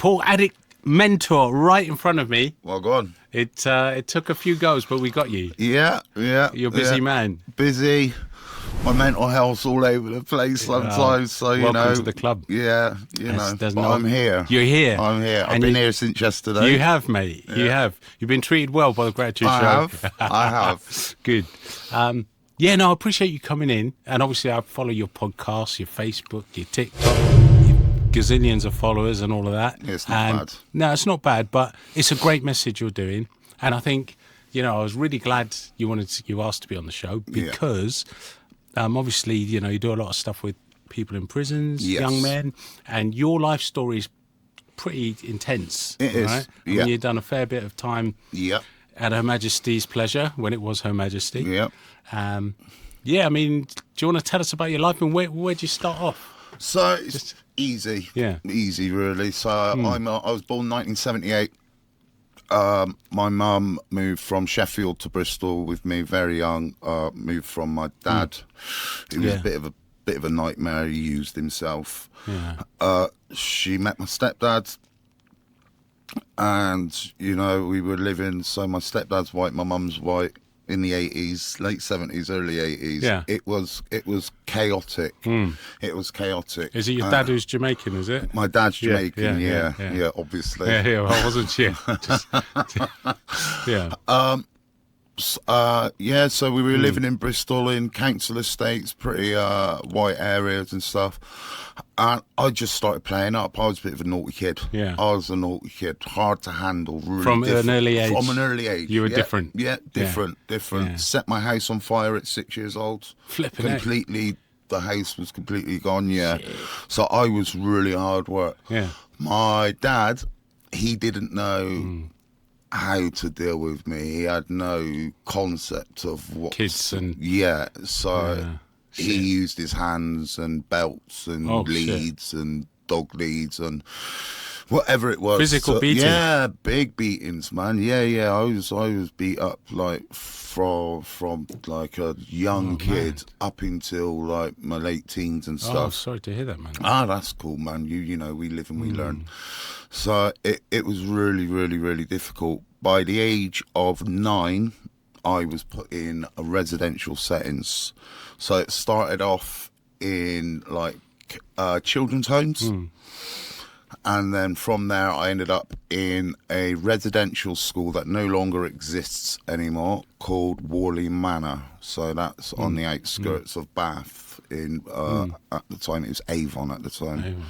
Paul, addict mentor right in front of me. Well, go on. It took a few goes, but we got you. Yeah. You're a busy man. Busy. My mental health's all over the place sometimes. So, welcome to the club. Yeah, but I'm here. You're here. I'm here. I've been here since yesterday. You have, mate. Yeah. You have. You've been treated well by the Gratitude Show. I have. Good. I appreciate you coming in. And obviously, I follow your podcast, your Facebook, your TikTok, your gazillions of followers and all of that. Yeah, it's not bad. No, it's not bad, but it's a great message you're doing. And I think, I was really glad you asked to be on the show because... obviously, you do a lot of stuff with people in prisons, young men, and your life story is pretty intense. It is. Right? I mean, you've done a fair bit of time at Her Majesty's pleasure when it was Her Majesty. Yeah. I mean, do you want to tell us about your life and where'd you start off? So it's easy. Yeah. Easy, really. So I was born 1978. My mum moved from Sheffield to Bristol with me very young. Moved from my dad. He was a bit of a nightmare. He used himself. Yeah. She met my stepdad, and we were living. So my stepdad's white, my mum's white. In the 80s, late 70s, early 80s. Yeah. It was chaotic. It was chaotic. Is it your dad who's Jamaican, is it? My dad's Jamaican, yeah, obviously. Yeah, well, I wasn't sure. So we were living in Bristol in council estates, pretty white areas and stuff. And I just started playing up. I was a bit of a naughty kid. Yeah. I was a naughty kid, hard to handle, really From an early age? From an early age. You were different? Yeah, different. Yeah. Set my house on fire at 6 years old. Flipping completely, the house was completely gone, Shit. So I was really hard work. Yeah. My dad, he didn't know... how to deal with me. He had no concept of what kids and he used his hands and belts and leads and dog leads and whatever it was. Physical beatings. Yeah, big beatings, man. Yeah. I was beat up like from like a young kid up until like my late teens and stuff. Oh, sorry to hear that, man. That's cool, man. We live and we learn. So it was really, really, really difficult. By the age of 9, I was put in a residential settings. So it started off in like children's homes. And then from there, I ended up in a residential school that no longer exists anymore called Worley Manor. So that's on the outskirts of Bath. At the time, it was Avon at the time. Avon,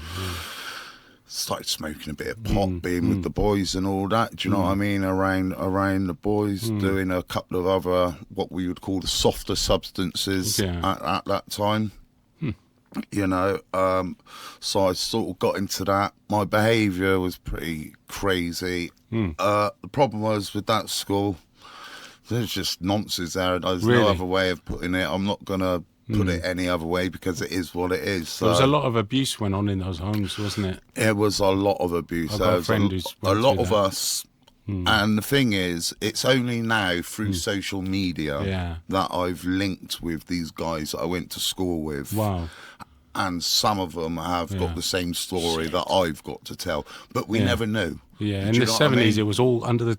started smoking a bit of pot, being with the boys and all that. Do you know what I mean? Around the boys, doing a couple of other what we would call the softer substances at that time. So I sort of got into that. My behaviour was pretty crazy. The problem was with that school, there's just nonsense there. There's no other way of putting it. I'm not gonna put it any other way because it is what it is. So, there was a lot of abuse went on in those homes, wasn't it? It was a lot of abuse. I've got a friend who's a lot of us. And the thing is, it's only now through social media that I've linked with these guys that I went to school with. Wow. And some of them have got the same story that I've got to tell, but we never knew. Yeah, in the 70s, it was all under the...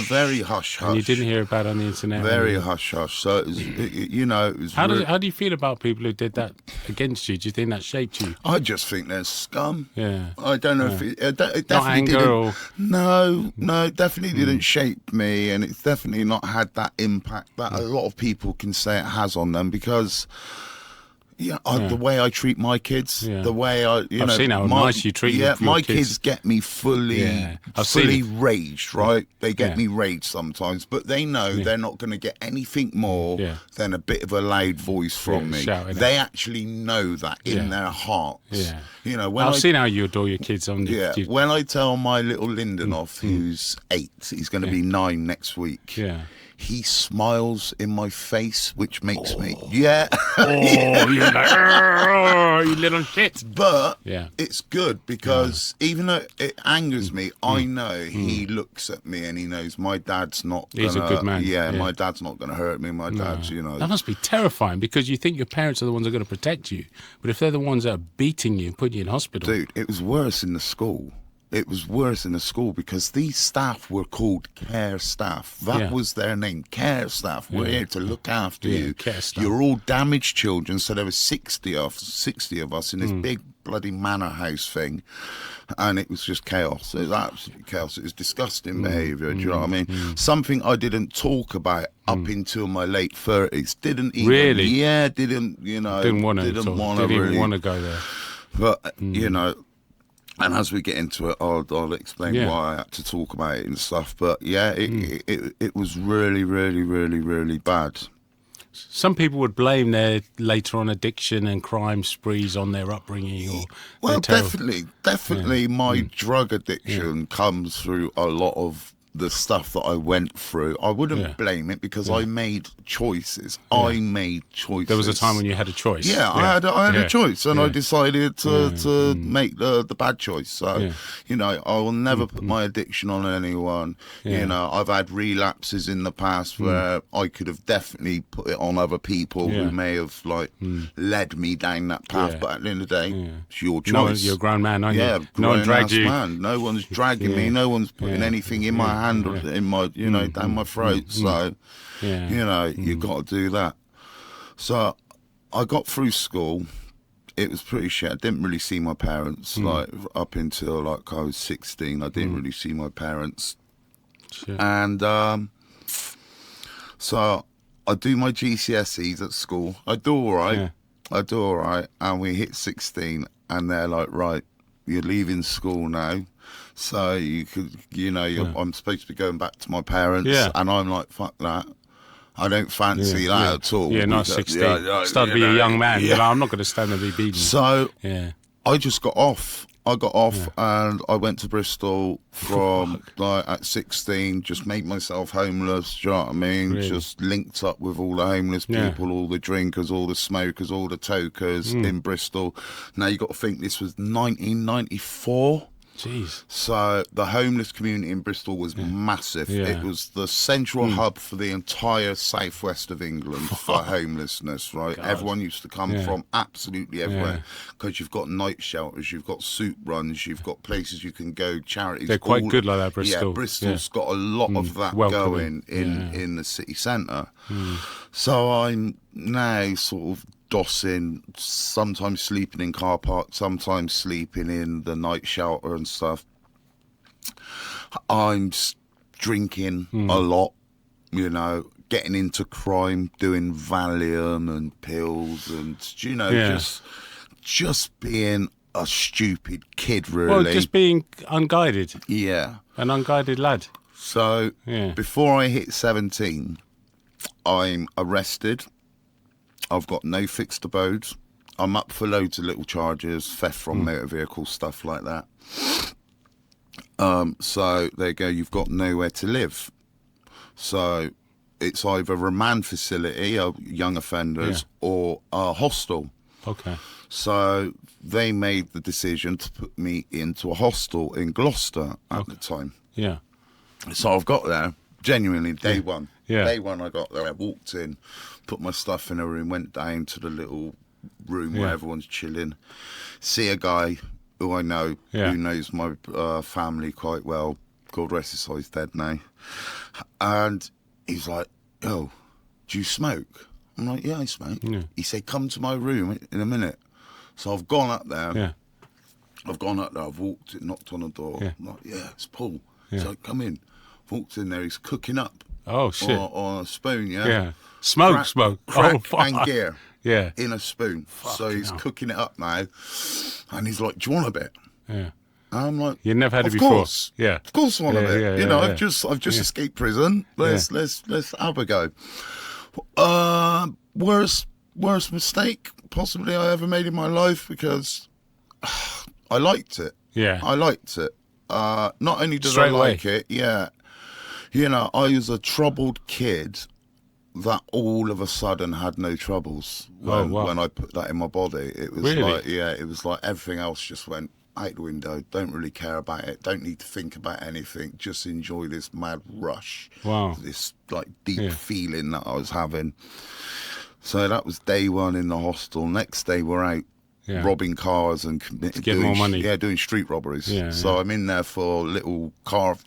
very hush-hush. And you didn't hear about it on the internet. Very hush-hush. So, it was... How do you feel about people who did that against you? Do you think that shaped you? I just think they're scum. Yeah. I don't know if it definitely not anger didn't... or... No, it definitely didn't shape me, and it's definitely not had that impact that a lot of people can say it has on them, because... the way I treat my kids, the way I've seen how nice you treat your my kids get me fully raged, right? They get me raged sometimes, but they know they're not going to get anything more than a bit of a loud voice from me. They actually know that in their hearts. Yeah. When I've seen how you adore your kids on when I tell my little Lindenhoff, who's 8, he's going to be 9 next week. Yeah. He smiles in my face, which makes me, you're like, you little shit. But it's good because even though it angers me, I know he looks at me and he knows my dad's not gonna, he's a good man. My dad's not going to hurt me. My dad's, That must be terrifying because you think your parents are the ones that are going to protect you. But if they're the ones that are beating you and putting you in hospital. Dude, it was worse in the school. It was worse in the school because these staff were called care staff. That was their name, care staff. We're here to look after you. Care staff. You're all damaged children. So there were 60 of us in this big bloody manor house thing. And it was just chaos. It was absolute chaos. It was disgusting behaviour. Do you know what I mean? Something I didn't talk about up until my late 30s. Didn't even. Really? Yeah, didn't, you know. Didn't want to. Didn't Didn't really want to go there. But, you know, and as we get into it, I'll explain why I had to talk about it and stuff. But, yeah, it was really, really, really, really bad. Some people would blame their later on addiction and crime sprees on their upbringing. Or Well, their definitely my drug addiction comes through a lot of the stuff that I went through. I wouldn't blame it because I made choices. I made choices. There was a time when you had a choice. Yeah, I had a choice, and I decided to make the bad choice. So, you know, I will never put my addiction on anyone. You know, I've had relapses in the past where I could have definitely put it on other people who may have like led me down that path. But at the end of the day, it's your choice. You're a grown man, aren't you? Yeah, No one dragged you. Man. No one's dragging me. No one's putting anything in my hand or in my, you know, down my throat. So, you know, you got to do that. So, I got through school. It was pretty shit. I didn't really see my parents like up until like I was 16. I didn't really see my parents, and so I do my GCSEs at school. I do all right. I do all right, and we hit 16, and they're like, right, you're leaving school now. So you could, you know, I'm supposed to be going back to my parents, and I'm like, fuck that. I don't fancy that at all. Yeah, not 16. Start to be a young man. You're like, I'm not going to stand and be beaten. So I just got off. I got off and I went to Bristol from like at 16, just made myself homeless, do you know what I mean? Really? Just linked up with all the homeless people, all the drinkers, all the smokers, all the tokers in Bristol. Now you got to think this was 1994. Jeez. So the homeless community in Bristol was massive. It was the central hub for the entire southwest of England for homelessness, right? God. Everyone used to come from absolutely everywhere because you've got night shelters, you've got soup runs, you've got places you can go, charities. They're quite good like that, Bristol. Yeah, Bristol's got a lot of that going in the city centre. So I'm now sort of dossing, sometimes sleeping in car parks, sometimes sleeping in the night shelter and stuff. I'm drinking a lot, you know, getting into crime, doing Valium and pills and, you know, just being a stupid kid, really. Well, just being unguided. Yeah. An unguided lad. So, before I hit 17, I'm arrested. I've got no fixed abode. I'm up for loads of little charges, theft from motor vehicles, stuff like that. So there you go, you've got nowhere to live. So it's either a remand facility, young offenders, or a hostel. Okay. So they made the decision to put me into a hostel in Gloucester at the time. Yeah. So I've got there, genuinely, day one. Yeah. Day one I got there, I walked in, put my stuff in a room, went down to the little room where everyone's chilling, see a guy who I know, who knows my family quite well, God rest his soul, he's dead now, and he's like, "Oh, do you smoke?" I'm like, "Yeah, I smoke." He said, "Come to my room in a minute." So I've gone up there, I've walked, knocked on the door, I'm like, "Yeah, it's Paul." He's like, "Come in." Walked in there, he's cooking up. Oh, shit. On a spoon, Smoke. Crack and gear. Yeah. In a spoon. So he's cooking it up now. And he's like, "Do you want a bit?" Yeah. And I'm like, you never had it of before. Course. Yeah. Of course I want a bit. You know, I've just escaped prison. Let's have a go. Worst mistake possibly I ever made in my life because I liked it. Yeah. I liked it. Not only did Straight I like away. it, you know, I was a troubled kid that all of a sudden had no troubles when I put that in my body. It was it was like everything else just went out the window. Don't really care about it. Don't need to think about anything. Just enjoy this mad rush. Wow. This like deep feeling that I was having. So that was day one in the hostel. Next day we're out. robbing cars and get more money. doing street robberies. Yeah, so I'm in there for little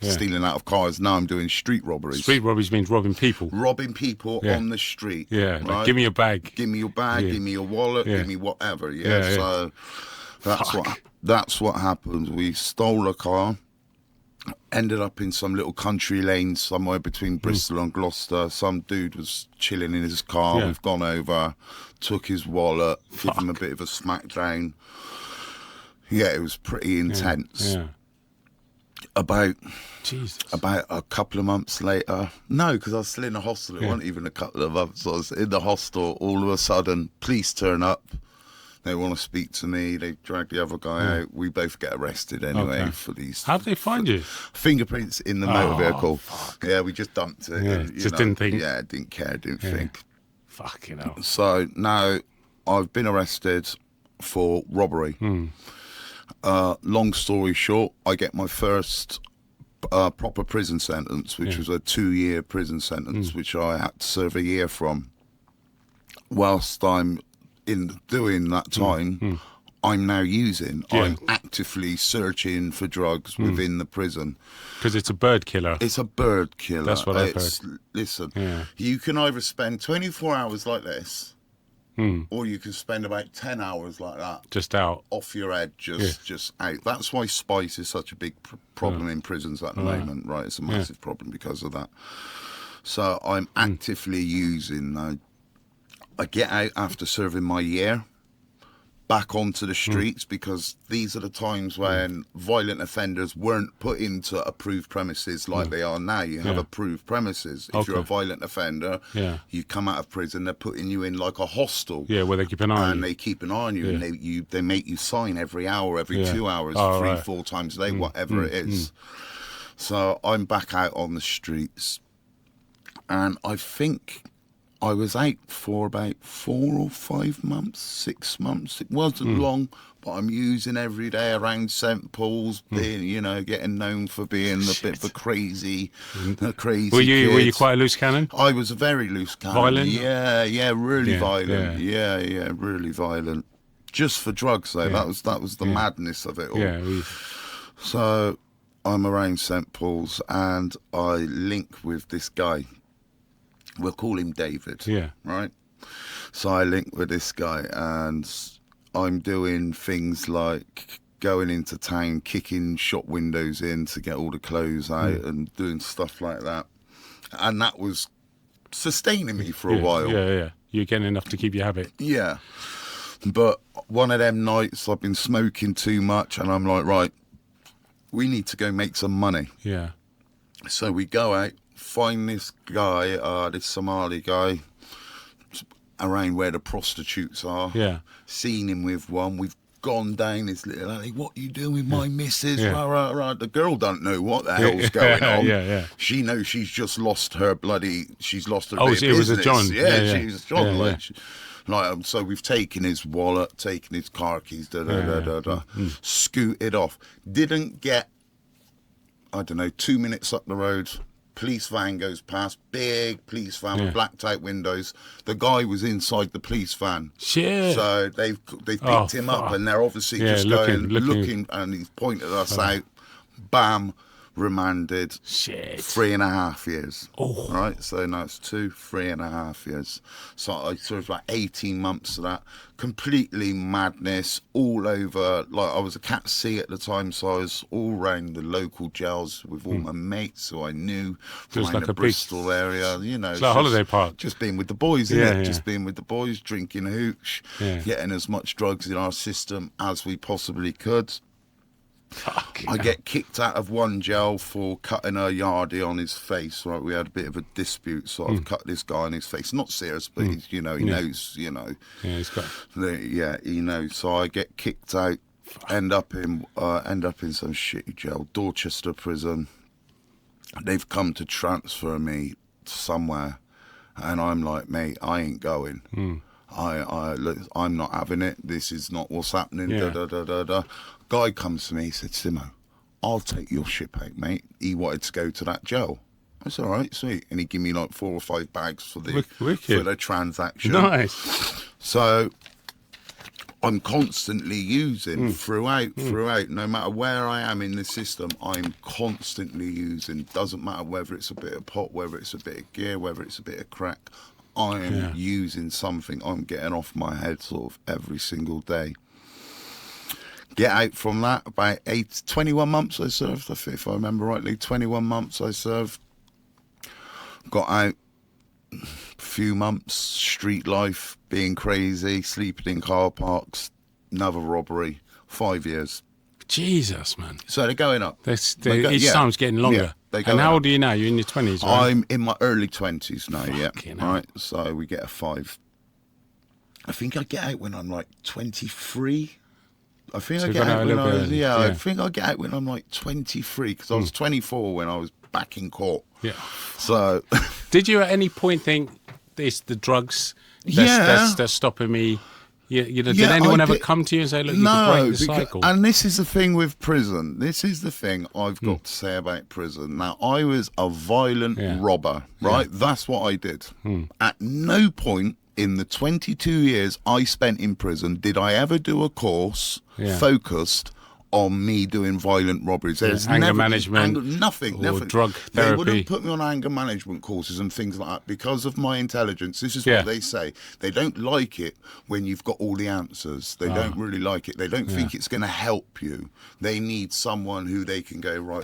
stealing out of cars. Now I'm doing street robberies. Street robberies means robbing people. Robbing people on the street. Yeah, right? like, give me your bag. Give me your bag. Give me your wallet. Give me whatever. So that's what happened. We stole a car. Ended up in some little country lane somewhere between Bristol and Gloucester. Some dude was chilling in his car. We've gone over, took his wallet, give him a bit of a smackdown. Yeah, it was pretty intense. About a couple of months later, no, because I was still in the hostel. It wasn't even a couple of months. I was in the hostel. All of a sudden, police turn up. They want to speak to me. They drag the other guy out. We both get arrested anyway for these. How did they find you? Fingerprints in the motor vehicle. Fuck. Yeah, we just dumped it. Yeah, just didn't think. Yeah, didn't care, didn't think. Fucking hell. So now I've been arrested for robbery. Long story short, I get my first proper prison sentence, which was a 2-year prison sentence, which I had to serve a year from. Whilst I'm in doing that time, I'm now using. I'm actively searching for drugs within the prison. Because it's a bird killer. It's a bird killer. That's what I've heard. Listen, you can either spend 24 hours like this, or you can spend about 10 hours like that. Just out. Off your head, just out. That's why spice is such a big problem in prisons at the moment, right? It's a massive problem because of that. So I'm actively using now. I get out after serving my year, back onto the streets, because these are the times when violent offenders weren't put into approved premises like they are now. You have approved premises. If you're a violent offender, you come out of prison, they're putting you in like a hostel. Yeah, where they keep an eye on you. And they keep an eye on you, and they make you sign every hour, every 2 hours, 3-4 times a day, whatever it is. So I'm back out on the streets, and I think I was out for about 4 or 5 months, 6 months. It wasn't long, but I'm using every day around St. Paul's, being, getting known for being a bit of a crazy kid. Were you quite a loose cannon? I was a very loose cannon. Violent? Yeah, really violent. Yeah, really violent. Just for drugs, though. That was the madness of it all. Yeah. So I'm around St. Paul's, and I link with this guy. We'll call him David. Yeah. Right? So I link with this guy, and I'm doing things like going into town, kicking shop windows in to get all the clothes out, and doing stuff like that. And that was sustaining me for a while. Yeah. You're getting enough to keep your habit. Yeah. But one of them nights I've been smoking too much, and I'm like, right, we need to go make some money. Yeah. So we go out, find this guy, this Somali guy, around where the prostitutes are. Yeah. Seen him with one. We've gone down this little alley. What are you doing with my missus? Right. The girl don't know what the hell's going on. Yeah. She knows she's just lost her she's lost her bit of business. Was a John. She's John. So we've taken his wallet, taken his car keys, scooted off. Didn't get, 2 minutes up the road, police van goes past, big police van with blacked out windows. The guy was inside the police van. Shit. So they picked him up, and they're obviously just looking, and he's pointed us out. Bam. Remanded. Shit. 3.5 years. Oh. Right? So now it's 3.5 years. So I served like 18 months of that. Completely madness all over. Like, I was a Cat C at the time, so I was all around the local jails with all my mates who I knew from like the Bristol area. It's like a holiday park. Just being with the boys, innit? Just being with the boys, drinking hooch, getting as much drugs in our system as we possibly could. I get kicked out of one jail for cutting a yardie on his face. Right, we had a bit of a dispute, so I've cut this guy on his face. Not serious, but he's, he knows. Yeah, he's got. He knows. So I get kicked out. End up in some shitty jail, Dorchester prison. They've come to transfer me somewhere, and I'm like, mate, I ain't going. I'm not having it. This is not what's happening. Guy comes to me, he said, Simo, I'll take your ship out, mate. He wanted to go to that jail. I said, all right, sweet. And he gave me like 4 or 5 bags for the transaction. Nice. So I'm constantly using throughout. No matter where I am in the system, I'm constantly using. Doesn't matter whether it's a bit of pot, whether it's a bit of gear, whether it's a bit of crack. I am using something. I'm getting off my head sort of every single day. Get out from that, about 21 months I served, if I remember rightly. 21 months I served. Got out. Few months, street life, being crazy, sleeping in car parks, another robbery, 5 years. Jesus, man. So they're going up. Each time's getting longer. Yeah, and how old are you now? You're in your 20s, right? I'm in my early 20s now, Fucking hell. Right, so we get a 5. I think I get out when I'm like 23. I think I get out when I was, I think I get out when I'm like 23, because I was 24 when I was back in court. Yeah. So... Did you at any point think, it's the drugs that's stopping me? Did anyone ever come to you and say, look, you can break the cycle? And this is the thing with prison. This is the thing I've got to say about prison. Now, I was a violent robber, right? Yeah. That's what I did. At no point in the 22 years I spent in prison did I ever do a course focused on me doing violent robberies. There's anger management, nothing. Drug therapy. They wouldn't put me on anger management courses and things like that because of my intelligence. This is what they say. They don't like it when you've got all the answers. They don't really like it. They don't think it's going to help you. They need someone who they can go, right,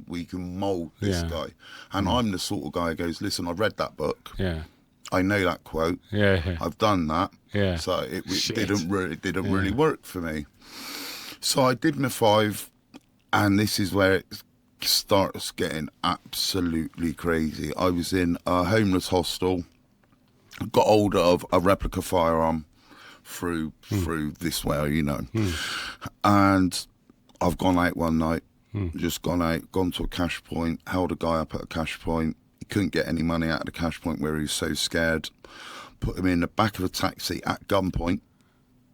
we can mould this guy. And I'm the sort of guy who goes, listen, I've read that book. Yeah. I know that quote. Yeah. I've done that. Yeah. So it didn't really work for me. So I did my 5, and this is where it starts getting absolutely crazy. I was in a homeless hostel, got hold of a replica firearm through this way, and I've gone out one night, gone to a cash point, held a guy up at a cash point. He couldn't get any money out of the cash point where he was so scared. Put him in the back of a taxi at gunpoint.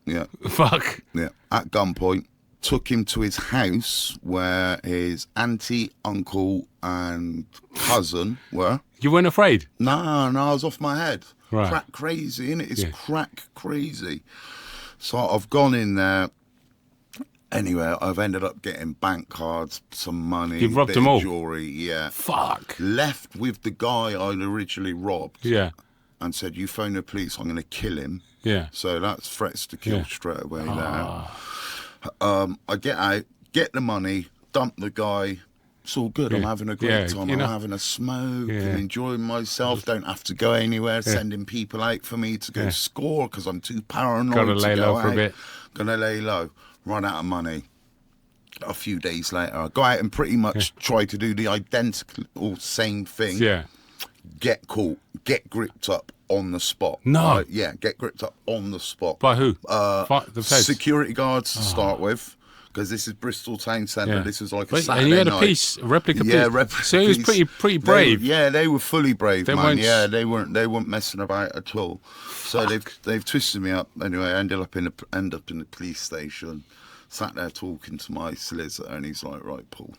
Yeah. Fuck. Yeah, at gunpoint. Took him to his house where his auntie, uncle and cousin were. You weren't afraid? No, I was off my head. Right. Crack crazy, innit? It's crack crazy. So I've gone in there. Anyway, I've ended up getting bank cards, some money. You've robbed them all? Jewellery, yeah. Fuck. Left with the guy I'd originally robbed. Yeah. And said, you phone the police, I'm going to kill him. Yeah. So that's threats to kill straight away there. I get out, get the money, dump the guy. It's all good. I'm having a great time. I'm having a smoke. I'm enjoying myself. Don't have to go anywhere. Sending people out for me to go score because I'm too paranoid. Gotta lay low for a bit. Gonna lay low. Run out of money. A few days later, I go out and pretty much try to do the identical same thing. Yeah. Get caught. Get gripped up on the spot. No. Get gripped up on the spot. By who? The security guards to start with, because this is Bristol Town Centre. Yeah. This was like a Saturday and you had night. a replica piece. So he was pretty brave. They were fully brave, man. Yeah, they weren't messing about at all. So they've twisted me up. Anyway, I end up in the police station. Sat there talking to my solicitor, and he's like, right, Paul,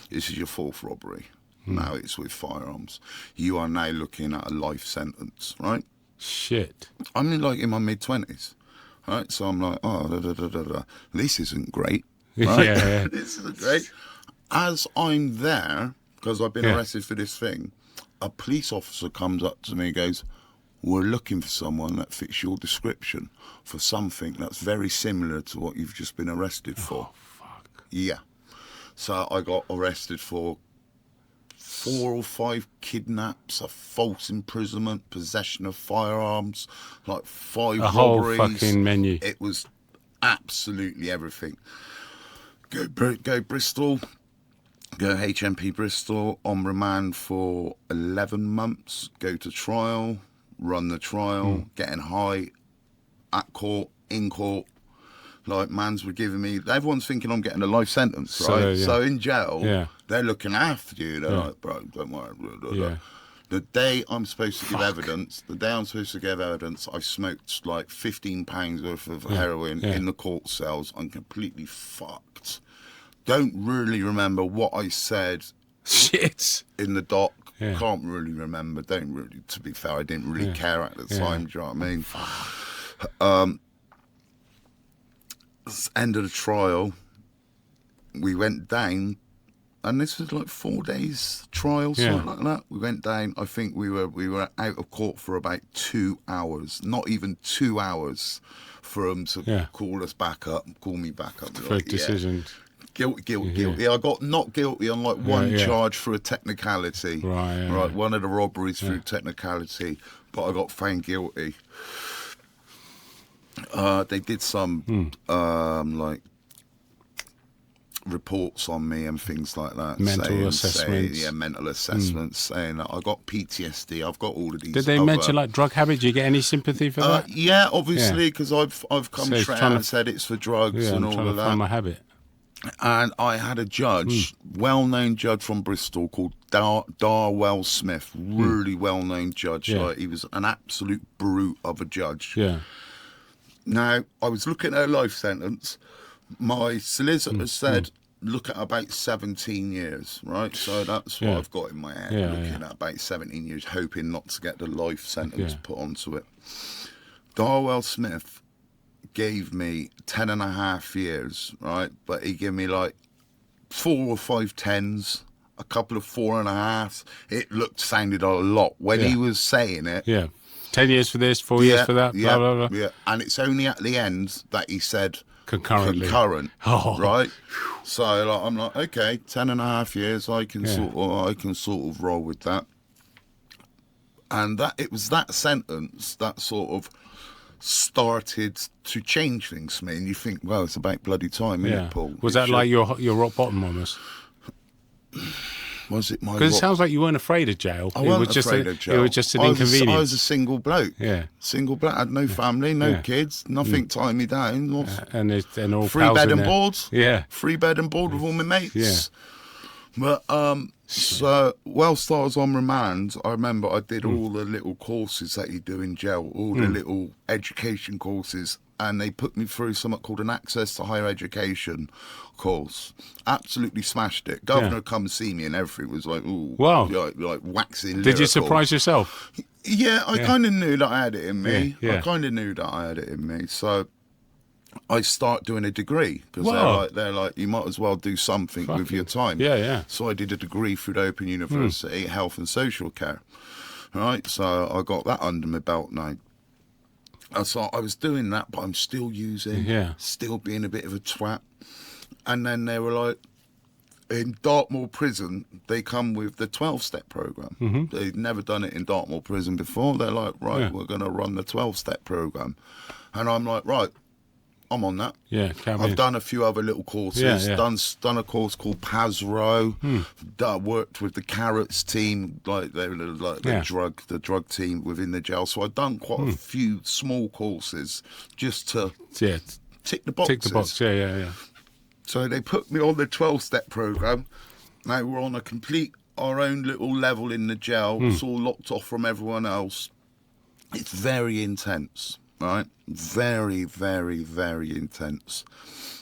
this is your 4th robbery. Now it's with firearms. You are now looking at a life sentence, right? Shit. I'm in my mid-20s, right? So I'm like, this isn't great, right? Yeah. This isn't great. As I'm there, because I've been arrested for this thing, a police officer comes up to me and goes, we're looking for someone that fits your description for something that's very similar to what you've just been arrested for. Oh, fuck. Yeah. So I got arrested for 4 or 5 kidnaps, a false imprisonment, possession of firearms, like 5 robberies. Whole fucking menu. It was absolutely everything. Go Bristol, go HMP Bristol, on remand for 11 months, go to trial, run the trial, getting high, at court, in court. Like, mans were giving me... Everyone's thinking I'm getting a life sentence, right? So in jail, they're looking after you. They're like, bro, don't worry. Blah, blah, blah. The day I'm supposed to give evidence, I smoked like 15 pounds worth of heroin in the court cells. I'm completely fucked. Don't really remember what I said in the dock. Can't really remember. To be fair, I didn't really care at the time. Do you know what I mean? end of the trial, we went down, and this was like 4 days trial, something like that. We went down. I think we were out of court for about 2 hours, not even 2 hours, for them to call me back up. For like, decision. Guilty. I got not guilty on like one charge for a technicality. Right. One of the robberies through technicality, but I got found guilty. They did some like reports on me and things like that. Mental assessments. Mental assessments, saying that I got PTSD. I've got all of these. Did they mention like drug habit? Do you get any sympathy for that? Yeah, obviously, because I've come straight out and said it's for drugs and all of that. Find my habit. And I had a judge, well-known judge from Bristol called Darwell Smith, really well-known judge. Like, he was an absolute brute of a judge. Yeah. Now, I was looking at a life sentence. My solicitor said, look at about 17 years, right? So that's what I've got in my head, looking at about 17 years, hoping not to get the life sentence put onto it. Darwell Smith gave me 10 and a half years, right? But he gave me like 4 or 5 10s, a couple of 4.5. It sounded a lot when he was saying it. Yeah. 10 years for this, 4 years for that, blah, blah, blah. Yeah. And it's only at the end that he said concurrent, right? So like, I'm like, okay, 10 and a half years, I can sort of roll with that. And that it was that sentence that sort of started to change things for me, and you think, well, it's about bloody time, isn't it, Paul? Was that like your rock bottom almost? Was it my? Because it sounds like you weren't afraid of jail. I wasn't afraid of jail. It was just an inconvenience. I was a single bloke. Yeah, single bloke. I had no family, no kids, nothing tying me down. And all free bed and board. Yeah, free bed and board with all my mates. Yeah. But so whilst I was on remand, I remember I did all the little courses that you do in jail, all the little education courses, and they put me through something called an Access to Higher Education course. Absolutely smashed it. Governor come see me and everything was like, ooh, wow, like waxing lyrical. Did you surprise yourself? Yeah, I kind of knew that I had it in me. Yeah. I kind of knew that I had it in me. So I start doing a degree because they're like, you might as well do something with your time. Yeah. So I did a degree through the Open University, Health and Social Care. Right, so I got that under my belt now. And so I was doing that, but I'm still using, still being a bit of a twat. And then they were like, in Dartmoor Prison, they come with the 12-step program. They'd never done it in Dartmoor Prison before. They're like, right, we're going to run the 12-step program. And I'm like, right, I'm on that. Yeah, I've done a few other little courses. Done a course called PASRO. Worked with the Carrots team, like they were like the drug team within the jail. So I've done quite a few small courses just to tick the boxes. Tick the box. Yeah. So they put me on the 12-step program. Now we're on our own little level in the jail. It's all locked off from everyone else. It's very intense. Right, very, very, very intense.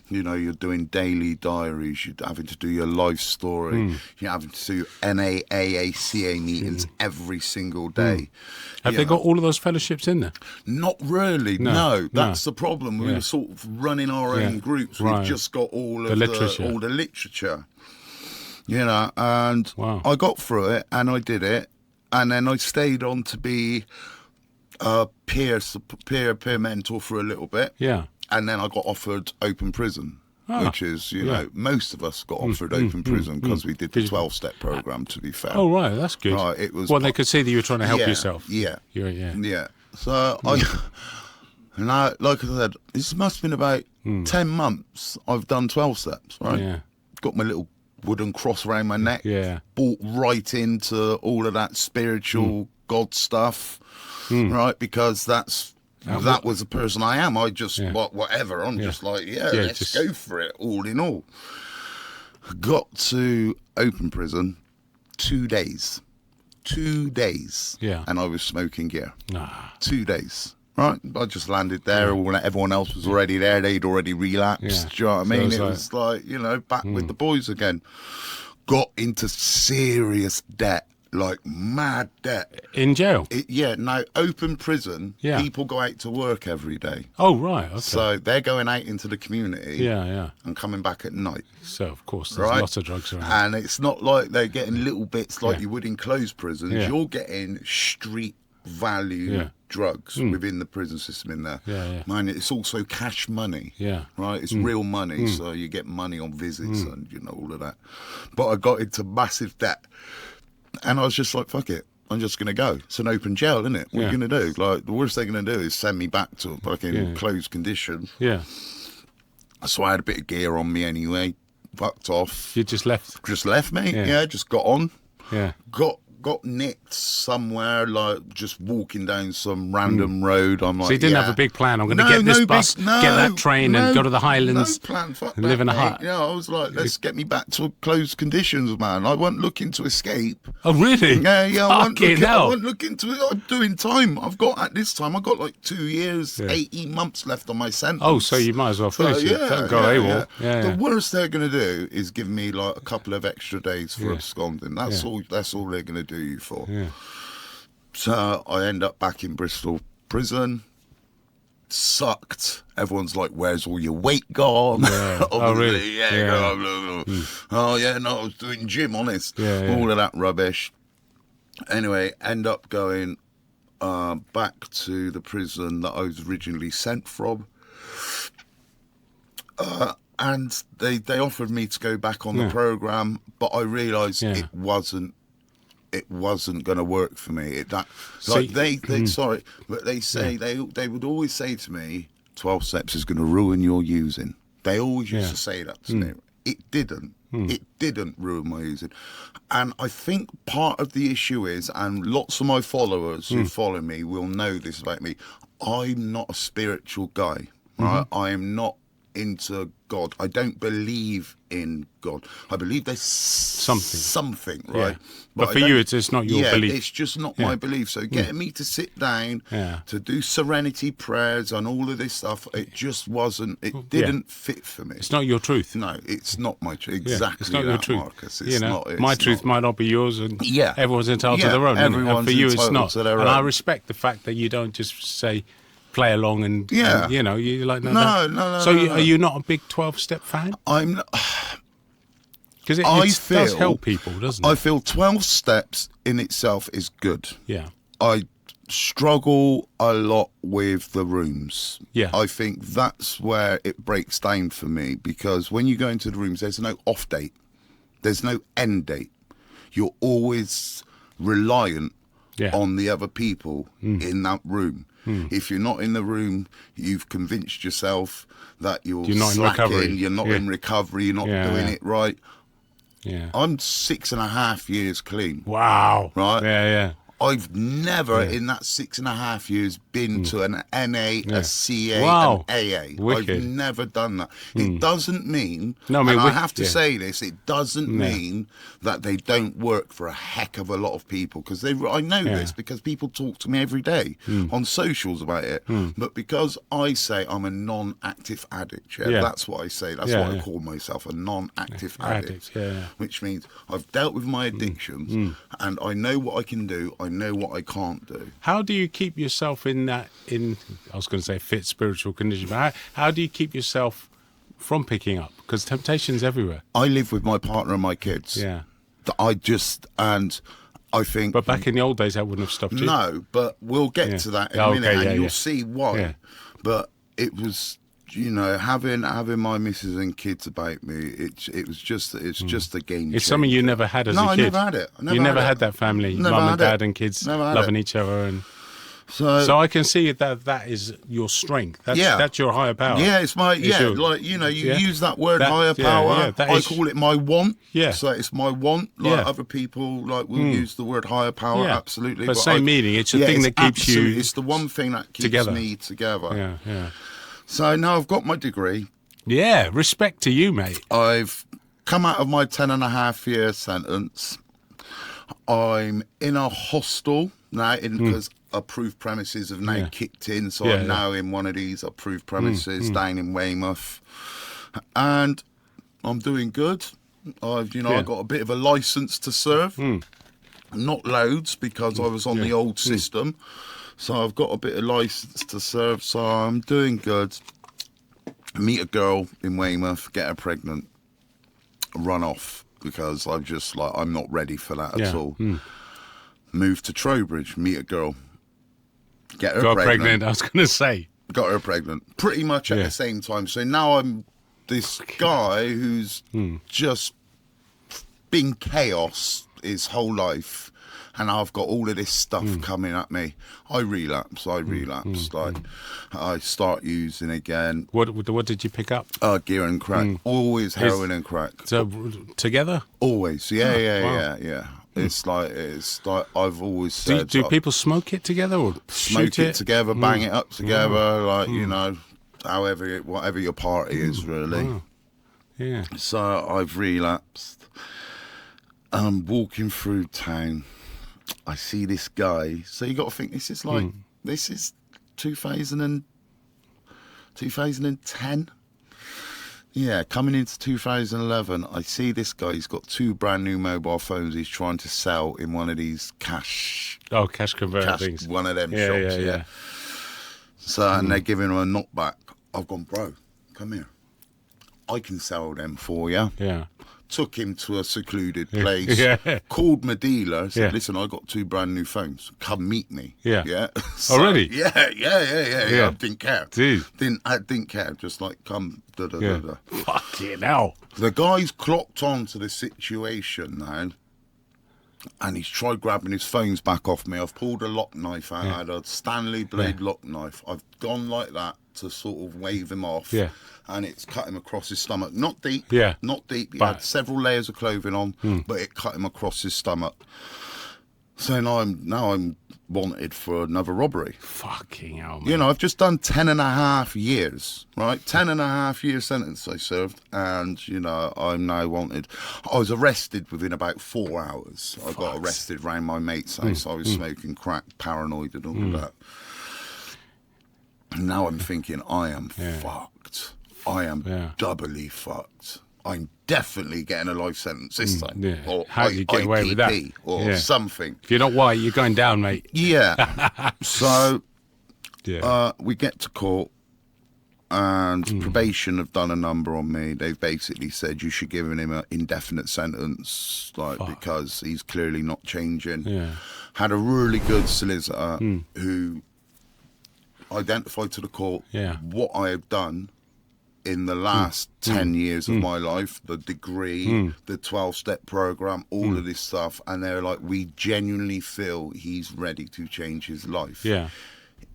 You know, you're doing daily diaries. You're having to do your life story. You're having to do NAAACA meetings every single day. Have they got all of those fellowships in there? Not really. No, that's the problem. We were sort of running our own groups. We've just got all of the literature. You know, and I got through it and I did it, and then I stayed on to be peer mentor for a little bit. Yeah. And then I got offered open prison, which is, you know, most of us got offered open prison because we did the 12-step program, to be fair. Oh, right, that's good. Right, it was. Well, they could see that you were trying to help yourself. Yeah. So I, like I said, this must have been about 10 months I've done 12 steps, right? Yeah. Got my little wooden cross around my neck. Yeah. Bought right into all of that spiritual God stuff. Right, because that was the person I am. I just whatever. I'm just like, let's go for it. All in all, got to open prison 2 days, and I was smoking gear. 2 days. Right, I just landed there. Everyone else was already there. They'd already relapsed. Do you know what I mean? So it was like, you know, back with the boys again. Got into serious debt. like mad debt. In jail? Now open prison, Yeah. people go out to work every day. Oh, right. Okay. So they're going out into the community yeah. and coming back at night. So, of course, there's Right? lots of drugs around. And it's not like they're getting little bits like Yeah. you would in closed prisons. Yeah. You're getting street value Yeah. drugs within the prison system in there. Yeah. Man, it's also cash money. Yeah. Right? It's real money. So you get money on visits and, all of that. But I got into massive debt. And I was just like, fuck it. I'm just going to go. It's an open jail, isn't it? What are you going to do? Like, the worst they're going to do is send me back to a fucking closed condition. Yeah. So I had a bit of gear on me anyway. Fucked off. You just left? Just left me. Yeah. Yeah, just got on. Yeah. Got nicked somewhere, like just walking down some random road. I'm like, So you didn't have a big plan. I'm going to get this bus, get that train, and go to the Highlands. No plan. Fuck and that, live in a mate. hut. Yeah, I was like, let's get me back to closed conditions, man. I wasn't looking to escape. Oh, really? Yeah. I Fucking wasn't hell. looking to it. I'm doing time. At this time, I got like 2 years, 18 months left on my sentence. Oh, so you might as well finish it. Don't go AWOL. Yeah. The worst they're going to do is give me like a couple of extra days for absconding. That's all. That's all they're going to do you for. Yeah. So I end up back in Bristol prison. Sucked. Everyone's like, "Where's all your weight gone?" Yeah. Oh, really? Yeah. Oh, yeah. No, I was doing gym, honest. Yeah. All of that rubbish. Anyway, end up going back to the prison that I was originally sent from. And they offered me to go back on the program, but I realised it wasn't going to work for me. Sorry, but they say they would always say to me, 12 steps is going to ruin your using. They always used to say that to me. It didn't. It didn't ruin my using. And I think part of the issue is, and lots of my followers who follow me will know this about me, I'm not a spiritual guy, right? I am not into God. I don't believe in God. I believe there's something, right? Yeah. But for you, it's not your belief. It's just not my belief. So getting me to sit down, to do serenity prayers and all of this stuff, it just wasn't, it didn't fit for me. It's not your truth. No, it's not my truth. Exactly. It's not your truth. Marcus. It's my truth might not be yours, and everyone's entitled to their own. Everyone's and for you, it's entitled not. to their and own. I respect the fact that you don't just say, play along and, you're like, no. So are you not a big 12-step fan? I'm not. Because it does help people, doesn't it? I feel 12 steps in itself is good. Yeah. I struggle a lot with the rooms. Yeah. I think that's where it breaks down for me, because when you go into the rooms, there's no off date. There's no end date. You're always reliant on the other people in that room. If you're not in the room, you've convinced yourself that you're not slacking, in recovery. you're not in recovery, you're not doing it right. Yeah. I'm 6.5 years clean. Wow. Right? Yeah. I've never in that 6.5 years been to an NA, a CA, Wow. an AA. Wicked. I've never done that. It doesn't mean, I have to say this, it doesn't mean that they don't work for a heck of a lot of people, because I know this because people talk to me every day on socials about it. But because I say I'm a non-active addict, that's what I say. That's what I call myself, a non-active addict. Which means I've dealt with my addictions and I know what I can do. I know what I can't do. How do you keep yourself I was going to say fit spiritual condition, but how do you keep yourself from picking up? Because temptation's everywhere. I live with my partner and my kids. Yeah. I think... But back in the old days, that wouldn't have stopped you. No, but we'll get to that in a minute, and you'll see why. Yeah. But it was, having my missus and kids about me, it's just a game changer. It's something you never had as a kid. No, I never had it. You never had that family, mum and dad and kids loving each other, and so I can see that is your strength. That's your higher power. Yeah, it's my use that word higher power. I call it my want. Yeah. So it's my want. Other people will use the word higher power. Yeah. Absolutely. But same meaning. It's the thing that keeps you. It's the one thing that keeps me together. Yeah. So now I've got my degree. Yeah, respect to you, mate. I've come out of my 10.5-year sentence. I'm in a hostel now because approved premises have now kicked in. So I'm now in one of these approved premises down in Weymouth. And I'm doing good. I've got a bit of a licence to serve. Not loads, because I was on the old system. So I've got a bit of license to serve, so I'm doing good. Meet a girl in Weymouth, get her pregnant, run off, because I'm just like, I'm not ready for that at all. Move to Trowbridge, meet a girl, get her pregnant. I was going to say. Got her pregnant pretty much at the same time. So now I'm this guy who's just been chaos his whole life, and I've got all of this stuff coming at me. I relapse. Like I start using again. What did you pick up? Gear and crack. Always heroin and crack. So together? Always. Yeah. It's like I've always said. Do people smoke it together or smoke shoot it together, bang it up together, like you know, whatever your party is really. Yeah. So I've relapsed, and I'm walking through town. I see this guy. So you got to think this is like this is 2010. Yeah, coming into 2011, I see this guy. He's got 2 brand new mobile phones he's trying to sell in one of these cash converter things. One of them shops, yeah. So, and they're giving him a knockback. I've gone, bro, come here. I can sell them for you. Yeah. Took him to a secluded place. Called my dealer. Said, listen, I got 2 brand new phones. Come meet me. Yeah. So, Already? Yeah. I didn't care. Dude. I didn't care. Just like, come. Fucking hell. The guy's clocked on to the situation now, and he's tried grabbing his phones back off me. I've pulled a lock knife out. I had a Stanley blade lock knife. I've gone like that to sort of wave him off. Yeah. And it's cut him across his stomach. Not deep. Yeah. Not deep. He had several layers of clothing on, but it cut him across his stomach. So now I'm wanted for another robbery. Fucking hell, man. You know, I've just done 10.5 years, right? 10.5 year sentence I served, and, you know, I'm now wanted. I was arrested within about 4 hours. I got arrested round my mate's house. I was smoking crack, paranoid and all that. And now I'm thinking, I am fucked. I am doubly fucked. I'm definitely getting a life sentence this time. Yeah. Or how do you get away with that? Or something. If you're not white, you're going down, mate. Yeah. So we get to court, and probation have done a number on me. They've basically said you should give him an indefinite sentence, because he's clearly not changing. Yeah. Had a really good solicitor who identified to the court what I have done in the last 10 years of my life, the degree, the 12-step program, all of this stuff, and they're like, we genuinely feel he's ready to change his life. Yeah.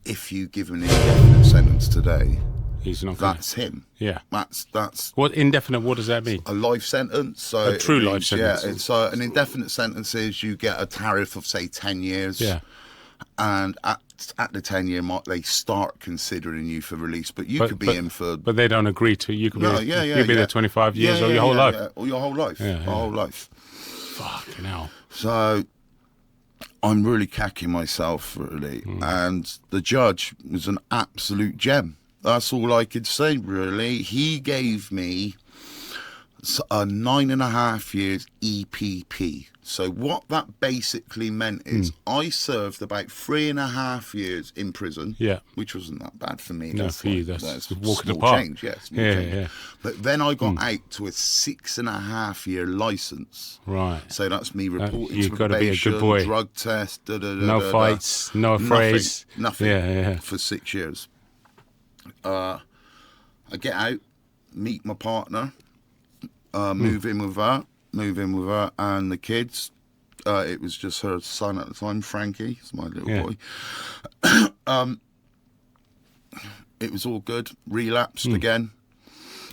If you give him an indefinite sentence today, he's not. That's him. Yeah. That's what indefinite. What does that mean? A life sentence. So a true life sentence. Yeah. So an indefinite sentence is you get a tariff of say 10 years. Yeah. And at the 10-year mark, they start considering you for release, but you could be in for. But they don't agree to. You could be. You'd be there 25 years or your whole life. Yeah. Or your whole life. Yeah, whole life. Fucking hell. So I'm really cacking myself, really, and the judge was an absolute gem. That's all I could say, really. He gave me a 9.5 years EPP. So what that basically meant is I served about 3.5 years in prison, which wasn't that bad for me. No, for you, that's walking apart. Change, change. But then I got out to a 6.5 year license. Right. So that's me reporting you've to got to be a good boy. drug test, no fights, no affrays. Nothing for 6 years. I get out, meet my partner, move in with her and the kids. It was just her son at the time, Frankie. It's my little boy. It was all good. Relapsed again.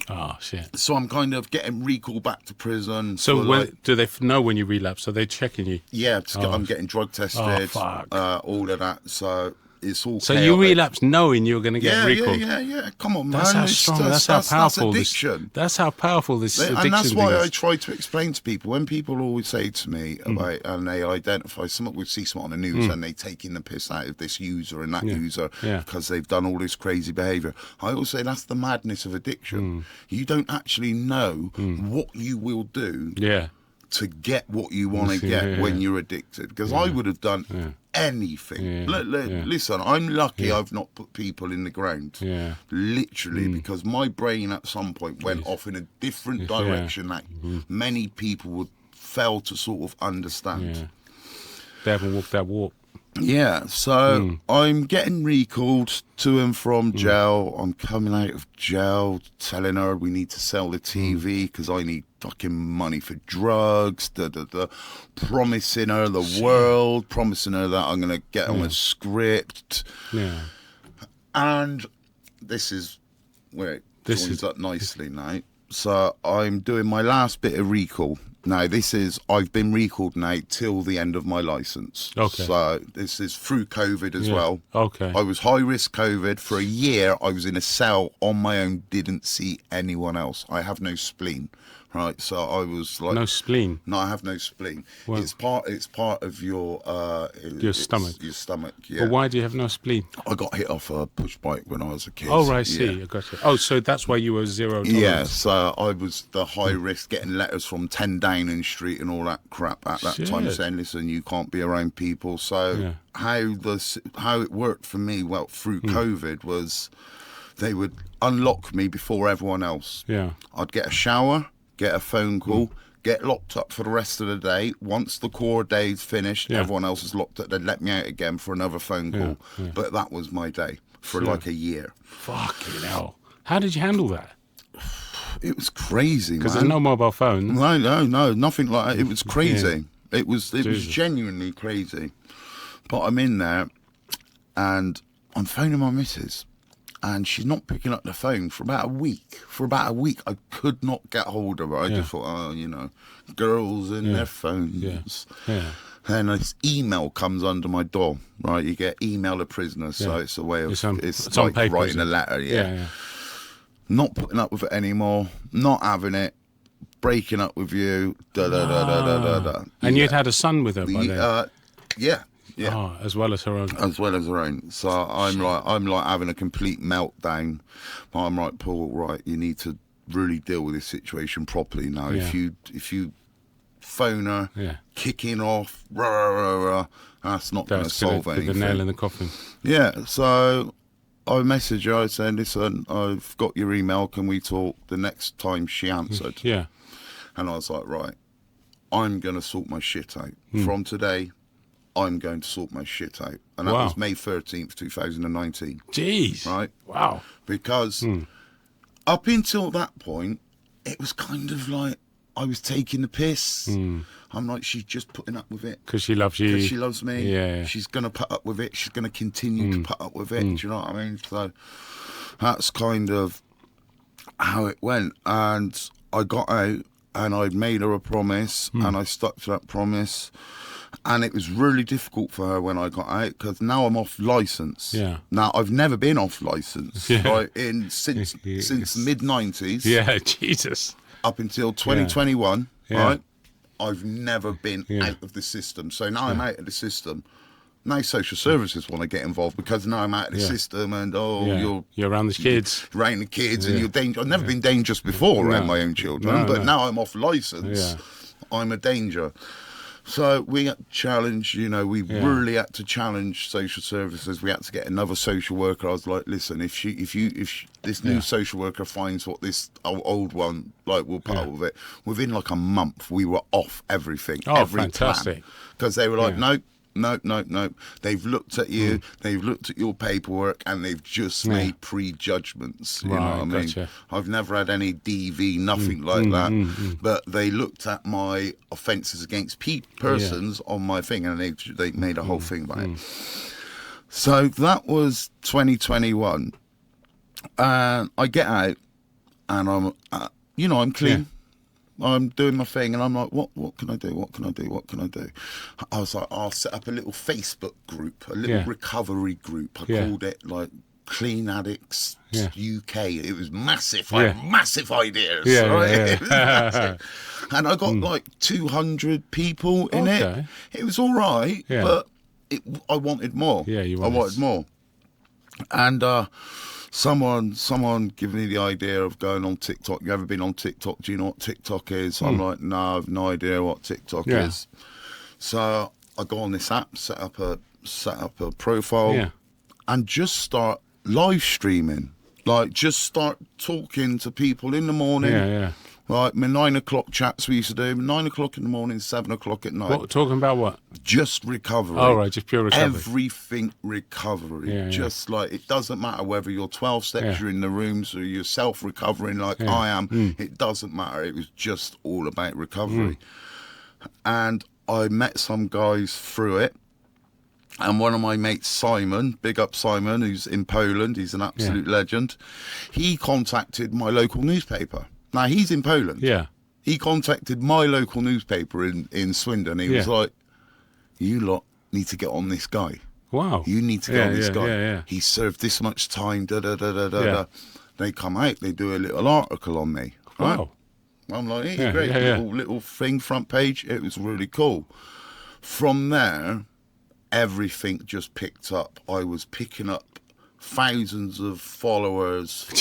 Oh, shit. So I'm kind of getting recalled back to prison. So do they know when you relapse? Are they checking you? Yeah, I'm getting drug tested. All of that. So it's all so chaotic. You relapsed knowing you were going to get recalled? Yeah. Come on, man. That's how strong, that's how powerful that's addiction. That's how powerful this addiction And that's why is. I try to explain to people, when people always say to me, about, and they identify, we see something on the news and they taking the piss out of this user and that user because they've done all this crazy behaviour. I always say that's the madness of addiction. You don't actually know what you will do to get what you want to get when you're addicted. Because I would have done anything. Listen, I'm lucky I've not put people in the ground. Literally, because my brain at some point went off in a different direction that many people would fail to sort of understand. They haven't walked that walk. Yeah, so I'm getting recalled to and from jail. I'm coming out of jail, telling her we need to sell the TV because I need fucking money for drugs, promising her the world, promising her that I'm going to get on a script. And this is where it joins up nicely now. So I'm doing my last bit of recall. Now, I've been recalled now till the end of my licence. Okay. So this is through COVID as well. Okay. I was high-risk COVID. For a year, I was in a cell on my own, didn't see anyone else. I have no spleen, right? So I was like... No spleen? No, I have no spleen. Well, it's part of your stomach. Your stomach, yeah. But why do you have no spleen? I got hit off a push bike when I was a kid. Oh, right, I see. I got you. Oh, so that's why you were zero tolerance. Yeah, so I was the high risk, getting letters from 10 Downing Street and all that crap at that time, saying, listen, you can't be around people. So how it worked for me, well, through COVID, was they would unlock me before everyone else. Yeah. I'd get a shower, get a phone call, get locked up for the rest of the day. Once the core day's finished, everyone else is locked up. They'd let me out again for another phone call. But that was my day for like a year. Fucking hell. How did you handle that? It was crazy, man. Because there's no mobile phone. No, nothing like that. It was crazy. It was genuinely crazy. But I'm in there, and I'm phoning my missus, and she's not picking up the phone for about a week. I could not get hold of her. I just thought, girls and their phones. And this email comes under my door, right? You get email a prisoner, so it's a way of it's like paper, writing a letter, Not putting up with it anymore, not having it, breaking up with you, And you'd had a son with her by then? Yeah. Oh, as well as her own. As well as her own. So I'm like having a complete meltdown. I'm like, Paul, right, you need to really deal with this situation properly now. If you phone her, kicking off, that's not going to solve anything. The nail in the coffin. Yeah, so I messaged her, I said, listen, I've got your email, can we talk? The next time she answered. Yeah. And I was like, right, I'm going to sort my shit out. From today, I'm going to sort my shit out. And that was May 13th, 2019. Jeez. Right? Wow. Because up until that point, it was kind of like I was taking the piss. I'm like, she's just putting up with it. Because she loves you. Because she loves me. Yeah. She's going to put up with it. She's going to continue to put up with it. Do you know what I mean? So that's kind of how it went. And I got out and I'd made her a promise and I stuck to that promise. And it was really difficult for her when I got out because now I'm off licence. Yeah. Now, I've never been off licence right, since the mid-90s. Yeah, Jesus. Up until 2021, right? I've never been out of the system. So now I'm out of the system. Now social services want to get involved because now I'm out of the system and you're around the kids. Around the kids and you're dangerous. I've never been dangerous before around my own children, but now I'm off licence. I'm a danger. So we had to challenge, we really had to challenge social services. We had to get another social worker. I was like, listen, if this new social worker finds what this old one, like, we'll put up with it. Within like a month, we were off everything. Oh, every fantastic. Because they were like, nope. They've looked at you, they've looked at your paperwork, and they've just made prejudgments. You know what I mean? Gotcha. I've never had any DV, nothing like that. But they looked at my offences against persons on my thing, and they made a whole thing about it. So that was 2021. And I get out, and I'm, I'm clean. I'm doing my thing, and I'm like, what can I do? What can I do? I was like, I'll set up a little Facebook group, a little recovery group. I called it like Clean Addicts UK. It was massive. I had massive ideas. It was massive. And I got like 200 people in it. It was all right, but I wanted more. I wanted more. And someone give me the idea of going on TikTok. You ever been on TikTok? Do you know what TikTok is? I'm like, no, I've no idea what TikTok is. So I go on this app, set up a profile, and just start live streaming. Like, just start talking to people in the morning. Like my 9 o'clock chats we used to do, 9 o'clock in the morning, 7 o'clock at night. What, talking about what? Just recovery. Oh, right, just pure recovery. Everything recovery. Just like, it doesn't matter whether you're 12 steps, you're in the rooms, or you're self-recovering like I am. It doesn't matter. It was just all about recovery. And I met some guys through it. And one of my mates, Simon, big up Simon, who's in Poland, he's an absolute legend. He contacted my local newspaper. Now, he's in Poland. He contacted my local newspaper in Swindon. He was like, you lot need to get on this guy. Wow. You need to get on this guy. He served this much time, da-da-da-da-da. They come out, they do a little article on me. Right? Wow. I'm like, hey, great, little thing, front page. It was really cool. From there, everything just picked up. I was picking up thousands of followers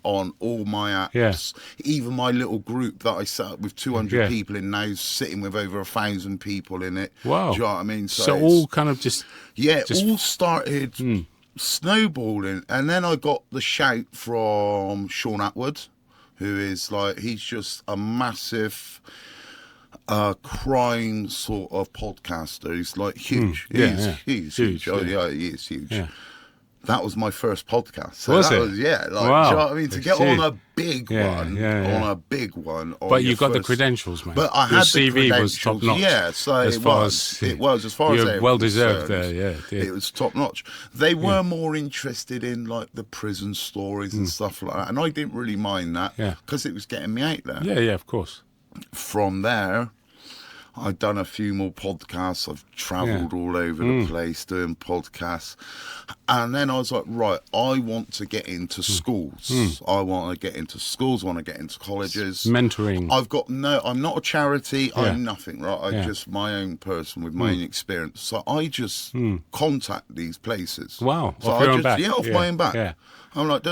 on all my apps. Even my little group that I set up with 200 people in now, sitting with over 1,000 people in it. Wow. Do you know what I mean? So all kind of just... all started snowballing. And then I got the shout from Sean Atwood, who is like, he's just a massive... crime sort of podcaster. He's like huge. He's huge. Oh yeah, he is huge. That was my first podcast. So was that it? Was, like, wow. Do you know what I mean? To get on a big one. But you got the credentials, man. But I Your had CV the was top notch. Yeah, so it was as far as you're well deserved there. It was top notch. They were more interested in like the prison stories and stuff like that, and I didn't really mind that because it was getting me out there. Yeah, of course. From there, I've done a few more podcasts. I've travelled all over the place doing podcasts. And then I was like, right, I want to get into schools. I want to get into schools. I want to get into colleges. Mentoring. I'm not a charity. I'm nothing, right? I'm just my own person with my own experience. So I just contact these places. Wow. So off your own back. Yeah, off my own back. Yeah. I'm like,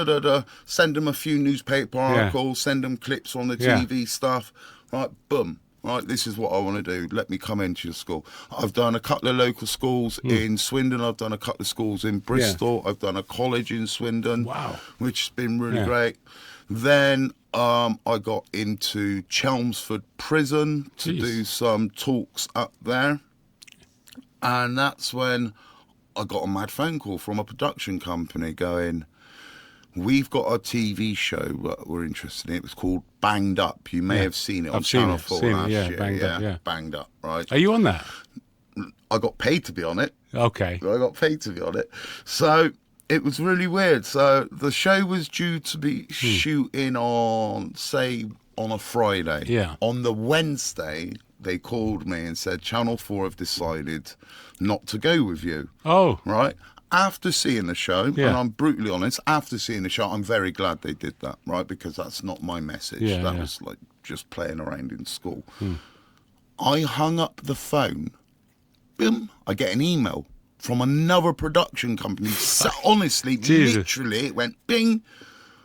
send them a few newspaper articles, send them clips on the TV stuff. Right, boom. Right, this is what I want to do. Let me come into your school. I've done a couple of local schools in Swindon. I've done a couple of schools in Bristol. I've done a college in Swindon. Wow. Which has been really great. Then I got into Chelmsford Prison to do some talks up there. And that's when I got a mad phone call from a production company going, we've got a TV show that we're interested in. It was called Banged Up. You may have seen it on Channel 4 last year. Banged Up, right? Are you on that? I got paid to be on it. Okay. I got paid to be on it. So it was really weird. So the show was due to be shooting on, say, on a Friday. Yeah. On the Wednesday, they called me and said, Channel 4 have decided not to go with you. Oh. Right? After seeing the show, and I'm brutally honest, after seeing the show, I'm very glad they did that, right? Because that's not my message. That was like just playing around in school. I hung up the phone. Boom. I get an email from another production company. So, honestly, literally, it went bing.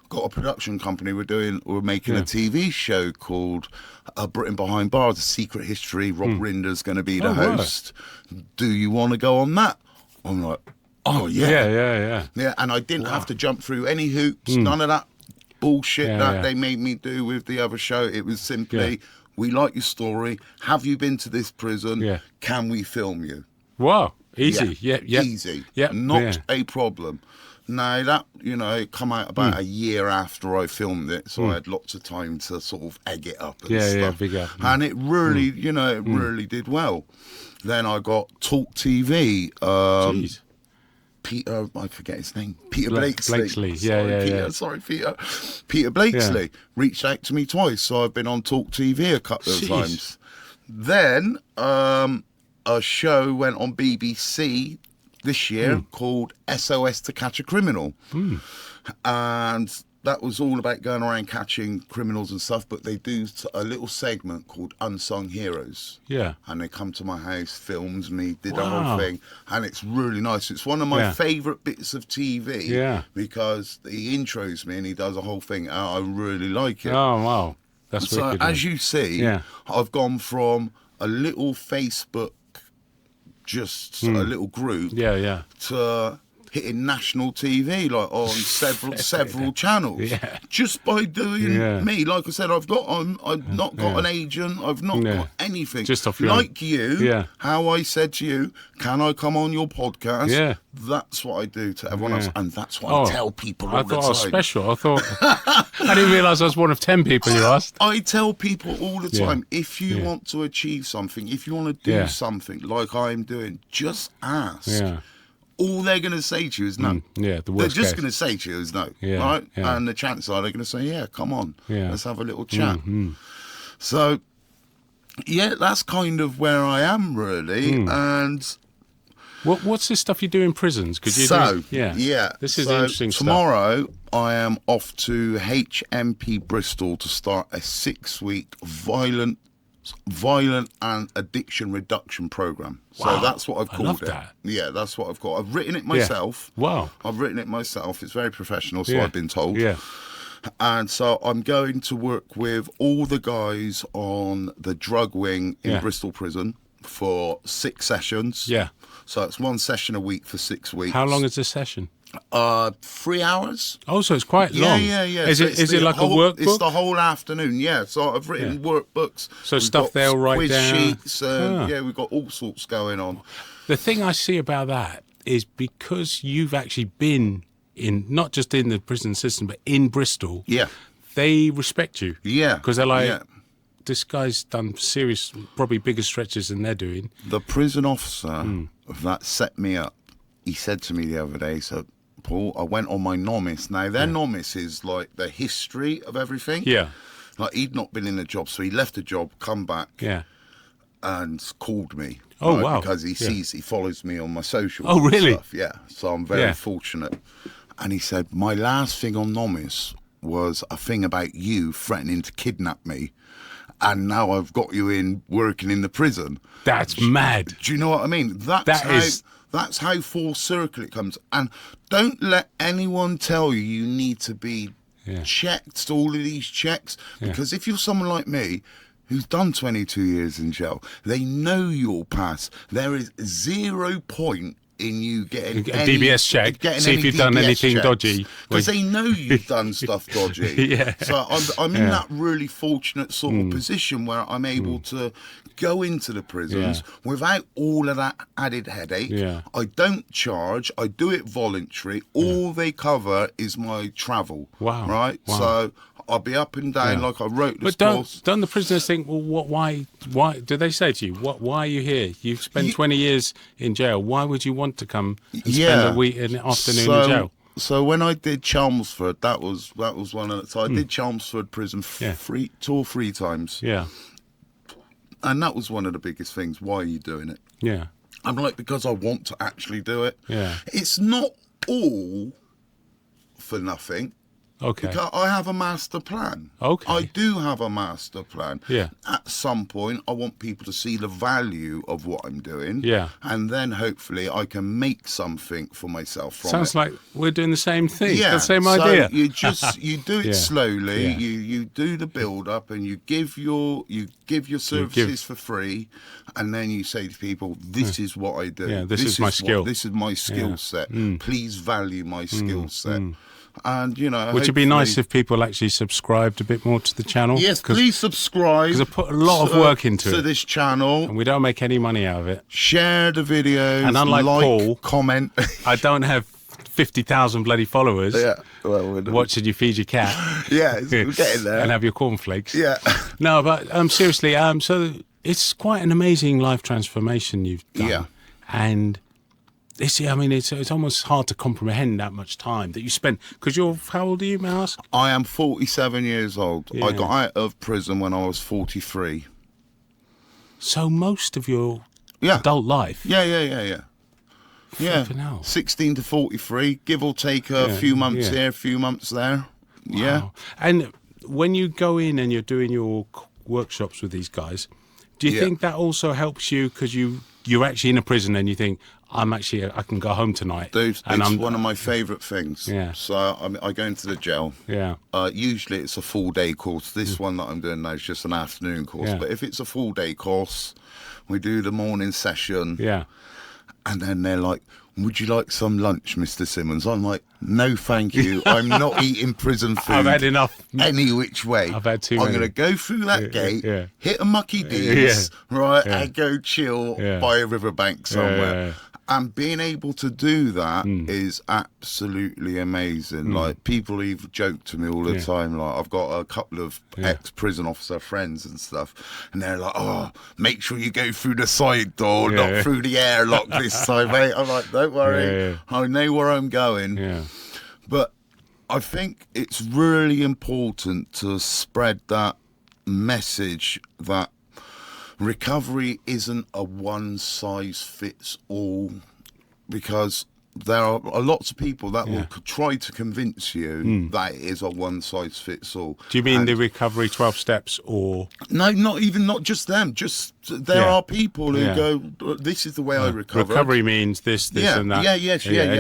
Got a production company. We're making a TV show called Britain Behind Bars, A Secret History. Rob Rinder's going to be the host. Right. Do you want to go on that? I'm like, oh, yeah. Yeah, and I didn't have to jump through any hoops, none of that bullshit that they made me do with the other show. It was simply, we like your story. Have you been to this prison? Yeah. Can we film you? Wow, easy. Easy. Yeah. Not a problem. Now, that, it come out about a year after I filmed it, so I had lots of time to sort of egg it up and stuff. Yeah, big up. And it really, it really did well. Then I got Talk TV. Peter, I forget his name. Peter Blakesley. Sorry, Peter. Peter Blakesley reached out to me twice, so I've been on Talk TV a couple of times. Then a show went on BBC this year called SOS to Catch a Criminal, and that was all about going around catching criminals and stuff, but they do a little segment called Unsung Heroes. Yeah. And they come to my house, filmed me, did the Wow. whole thing, and it's really nice. It's one of my Yeah. favourite bits of TV. Yeah. Because he intros me and he does a whole thing. And I really like it. Oh, wow. That's So wicked. as you see, Yeah. I've gone from a little Facebook, just a little group, Yeah. to hitting national TV, like on several channels, just by doing me. Like I said, I've not got an agent, I've not got anything. Just off your like own. you, Yeah. how I said to you, can I come on your podcast? Yeah. That's what I do to everyone else, and that's what I tell people all I the thought time. I was special. I thought I didn't realise I was one of 10 people you asked. I tell people all the time, if you want to achieve something, if you want to do something like I'm doing, just ask. Yeah. All they're going to say to you is no. Yeah, the They're worst just case. going to say to you is no, Yeah, right? yeah. And the chances are they're going to say, yeah, come on, let's have a little chat. So, yeah, that's kind of where I am, really. And What's this stuff you do in prisons? Could you so, yeah. This is interesting stuff. tomorrow I am off to HMP Bristol to start a 6-week violent and addiction reduction program. So Wow, that's what I've I called love it. that. Yeah, that's what I've called. I've written it myself. Wow. I've written it myself. It's very professional, so I've been told. Yeah. And so I'm going to work with all the guys on the drug wing in Bristol Prison for 6 sessions. Yeah. So it's 1 session a week for 6 weeks. How long is this session? 3 hours. Oh, so it's quite long. Yeah. Is So it like a workbook? It's the whole afternoon, So I've written workbooks. So We've stuff got they'll write quiz down. sheets. We've got all sorts going on. The thing I see about that is because you've actually been in, not just in the prison system, but in Bristol, Yeah. they respect you. Yeah. Because they're like, this guy's done serious, probably bigger stretches than they're doing. The prison officer that set me up, he said to me the other day, so Paul, I went on my nomis. Now, their nomis is like the history of everything. Yeah. Like, he'd not been in a job, so he left a job, come back, Yeah. and called me. Oh, wow. Because he follows me on my socials. Oh, really? Stuff. Yeah. So I'm very fortunate. And he said, my last thing on nomis was a thing about you threatening to kidnap me. And now I've got you in working in the prison. That's mad. Do you know what I mean? That's how full circle it comes. And don't let anyone tell you you need to be checked, all of these checks. Because if you're someone like me, who's done 22 years in jail, they know you'll pass. There is 0 point in you getting A DBS check, see if you've done anything dodgy. Because they know you've done stuff dodgy. So I'm in that really fortunate sort of position where I'm able to go into the prisons without all of that added headache. I don't charge. I do it voluntary. All they cover is my travel. Wow. Right? Wow. So I'll be up and down like I wrote this But course. don't the prisoners think, well, why do they say to you, why are you here? You've spent 20 years in jail. Why would you want to come and spend a week, an afternoon in jail? So when I did Chelmsford, that was one of the, so I did Chelmsford prison 2 or 3 times. Yeah. And that was one of the biggest things. Why are you doing it? Yeah. I'm like, because I want to actually do it. Yeah. It's not all for nothing. Okay. Because I have a master plan. Okay. I do have a master plan. Yeah. At some point, I want people to see the value of what I'm doing. Yeah. And then hopefully I can make something for myself from Sounds it. like we're doing the same thing. Yeah, The same so idea. you do it slowly. Yeah. You do the build up, and you give your services for free, and then you say to people, "This is what I do. Yeah, this is my skill. This is my skill set. Please value my skill set." And Which would be nice if people actually subscribed a bit more to the channel. Yes, please subscribe. Because I put a lot of work into to it. this channel. And we don't make any money out of it. Share the videos. And unlike Paul, comment. I don't have 50,000 bloody followers. Yeah, well, watching you feed your cat. Yeah, we're getting there. And have your cornflakes. Yeah. No, but seriously, so it's quite an amazing life transformation you've done. Yeah. And it's almost hard to comprehend that much time that you spent. Because how old are you, may I ask? I am 47 years old. Yeah. I got out of prison when I was 43. So most of your Yeah. adult life. Yeah. Flipping hell. 16 to 43, give or take a few months here, a few months there. Yeah. Wow. And when you go in and you're doing your workshops with these guys, do you think that also helps you because you're actually in a prison and you think, I can go home tonight. Dude, and it's one of my favourite things. Yeah. So I go into the jail. Yeah. Usually it's a full day course. This one that I'm doing now is just an afternoon course. Yeah. But if it's a full day course, we do the morning session. Yeah. And then they're like, would you like some lunch, Mr. Simmons? I'm like, no, thank you. I'm not eating prison food. I've had enough. Any which way. I've had too I'm many. going to go through that gate, yeah. hit a mucky D's, right, and go chill Yeah. by a riverbank somewhere. Yeah. And being able to do that is absolutely amazing. Like, people even joke to me all the time. Like, I've got a couple of ex-prison officer friends and stuff, and they're like, oh, make sure you go through the side door, not through the airlock this time, mate. I'm like, don't worry. I know where I'm going. Yeah. But I think it's really important to spread that message that recovery isn't a one-size-fits-all, because there are lots of people that will try to convince you that it is a one-size-fits-all. Do you mean the recovery 12 steps or? No, not just them. Just there are people who go, this is the way I recover. Recovery means this and that. And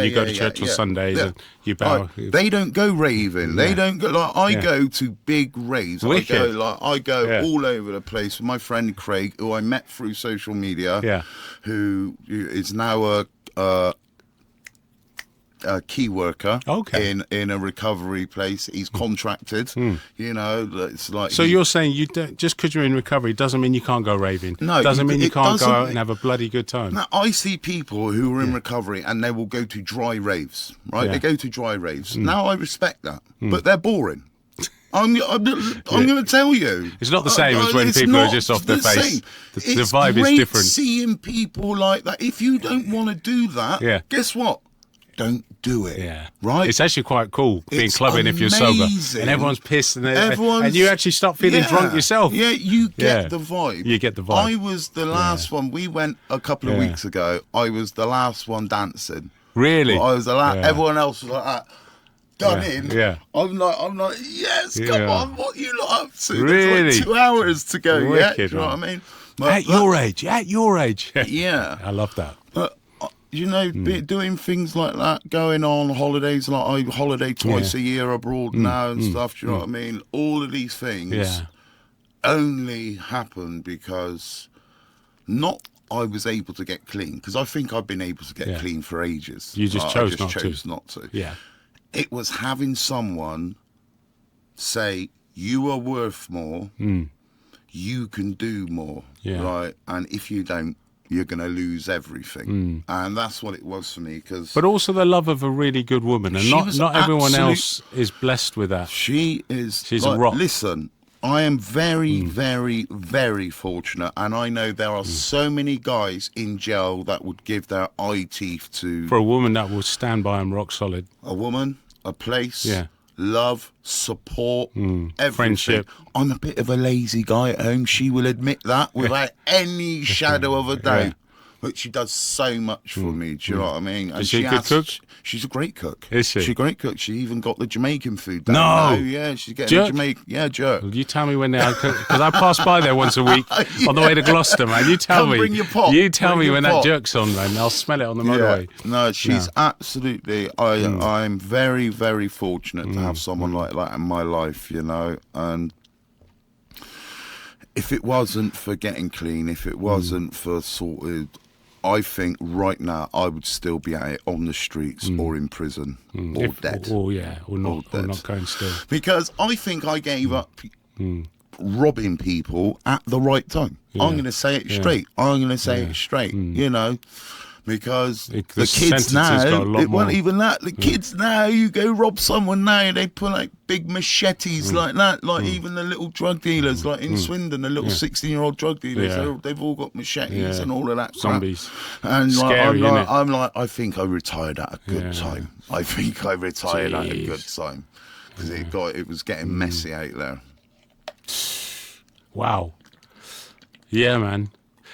you go to church on Sundays and you bow. They don't go raving. They don't go like I go to big raves. Wicked. I go all over the place with my friend Craig, who I met through social media, who is now a key worker in a recovery place. He's contracted. You know, it's like. So you're saying you don't, just because you're in recovery doesn't mean you can't go raving. No, doesn't mean you can't go doesn't- out and have a bloody good time. Now, I see people who are in recovery and they will go to dry raves, right? Yeah. They go to dry raves. Now, I respect that, but they're boring. I'm going to tell you. It's not the same as when it's people are not just off their the face. same. The It's vibe is great different. Seeing people like that. If you don't want to do that, guess what? Don't do it. Yeah. Right? It's actually quite cool being It's clubbing if you're sober. amazing. And everyone's pissed and Everyone's- you actually start feeling drunk yourself. Yeah, you get the vibe. You get the vibe. I was the last one. We went a couple of weeks ago. I was the last one dancing. Really? I was the last. Everyone else was like that. Done in. Yeah. I'm like, yes, come on, what you lot up to? Really? There's like 2 hours to go. Wicked, Do you know what I mean? But At your age. yeah. I love that. But you know, doing things like that, going on holidays, like I holiday twice a year abroad now and stuff. Do you know what I mean? All of these things only happen because I was able to get clean, because I think I've been able to get clean for ages. You just I chose not to. Yeah. It was having someone say, you are worth more, you can do more, right? And if you don't, you're going to lose everything. And that's what it was for me. But also the love of a really good woman. And not everyone else is blessed with that. She's a rock. Listen, I am very, very, very fortunate. And I know there are so many guys in jail that would give their eye teeth to... For a woman that will stand by them rock solid. A woman, a place, love, support, everything. Friendship. I'm a bit of a lazy guy at home. She will admit that without any shadow of a doubt. But she does so much for me. Do you know what I mean? And Is she a good cook? She's a great cook. Is she? She's a great cook. She even got the Jamaican food down. No. Yeah, she's getting Jerk? the Jamaican. Yeah, jerk. Well, you tell me when they are, because I pass by there once a week on the way to Gloucester, man. You tell Come me. bring your pot. You tell Bring me your when pot. that jerk's on, man. I'll smell it on the motorway. No, she's absolutely. I'm very, very fortunate to have someone like that in my life, you know. And if it wasn't for getting clean, if it wasn't for sort of, I think right now I would still be at it on the streets or in prison or dead. Or not going still. Because I think I gave up robbing people at the right time. I'm going to say it straight. I'm going to say it straight, you know. Because the kids sentences now, got a lot it wasn't more. even that. The kids now, you go rob someone now, they pull like big machetes like that. Like even the little drug dealers, like in Swindon, the little 16-year-old drug dealers, they've all got machetes and all of that crap. Zombies. And Scary, innit? I'm like, I think I retired at a good time. I think I retired at a good time. Because it was getting messy out there. Wow. Yeah, man.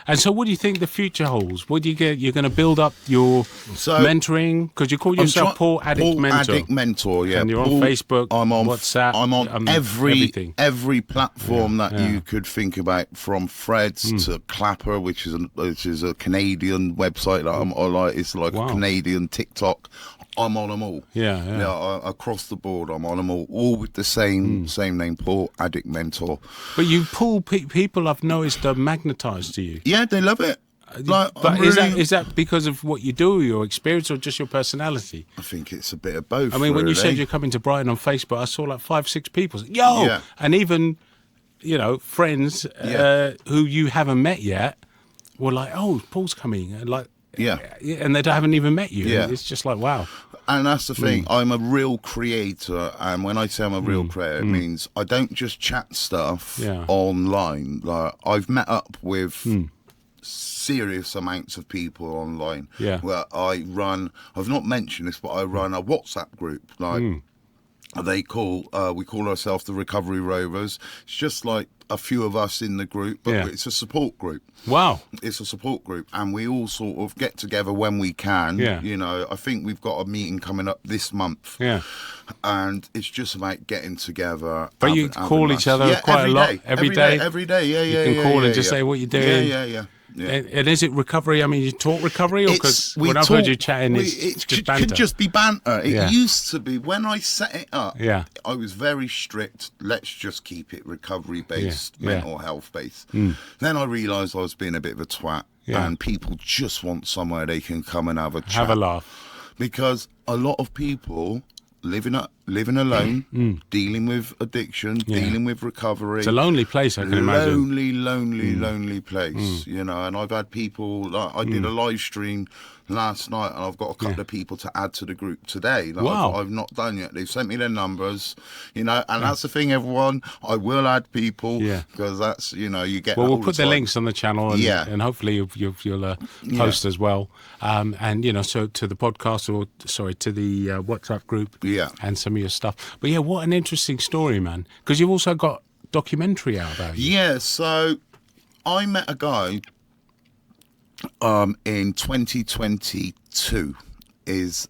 And so, what do you think the future holds? What do you get? You're going to build up your mentoring, because you call yourself Paul Addict Mentor. Addict Mentor, yeah. And you're on Facebook, I'm on WhatsApp. I'm on everything. every platform that you could think about, from Threads to Clapper, which is a Canadian website that I like. It's like a Canadian TikTok. I'm on them all. Across the board, I'm on them all with the same name, Paul Addict Mentor. But you pull people, I've noticed, are magnetised to you. Yeah, they love it. Like, but is that because of what you do, your experience, or just your personality? I think it's a bit of both. I mean, when you said you're coming to Brighton on Facebook, I saw like 5-6 people. Yo! And even, friends who you haven't met yet were like, oh, Paul's coming. And like, and they haven't even met you. Yeah. It's just like, wow. And that's the thing. I'm a real creator, and when I say I'm a real creator, it means I don't just chat stuff online. Like, I've met up with serious amounts of people online. Where I've not mentioned this, but I run a WhatsApp group. Like we call ourselves the Recovery Rovers. It's just like a few of us in the group, but it's a support group. Wow. It's a support group, and we all sort of get together when we can. I think we've got a meeting coming up this month. And it's just about getting together. But you call each other quite a lot every day? Every day, You can call and just say what you're doing. Yeah. And is it recovery? I mean, you talk recovery, or because when I've heard you chatting, it's just banter. It could just be banter. It used to be when I set it up. I was very strict. Let's just keep it recovery based, mental health based. Then I realised I was being a bit of a twat, and people just want somewhere they can come and have a chat, have a laugh, because a lot of people living alone, dealing with addiction, dealing with recovery. It's a lonely place, I can imagine. Lonely place, And I've had people, like, I did a live stream last night, and I've got a couple of people to add to the group today. Like, I've not done yet. They've sent me their numbers, and that's the thing, everyone. I will add people, because that's, you get. Well, we'll put the links on the channel, and hopefully you'll post as well. And so to the podcast, to the WhatsApp group, and some of your stuff. But what an interesting story, man. Because you've also got documentary out about you. Yeah, so I met a guy in 2022. His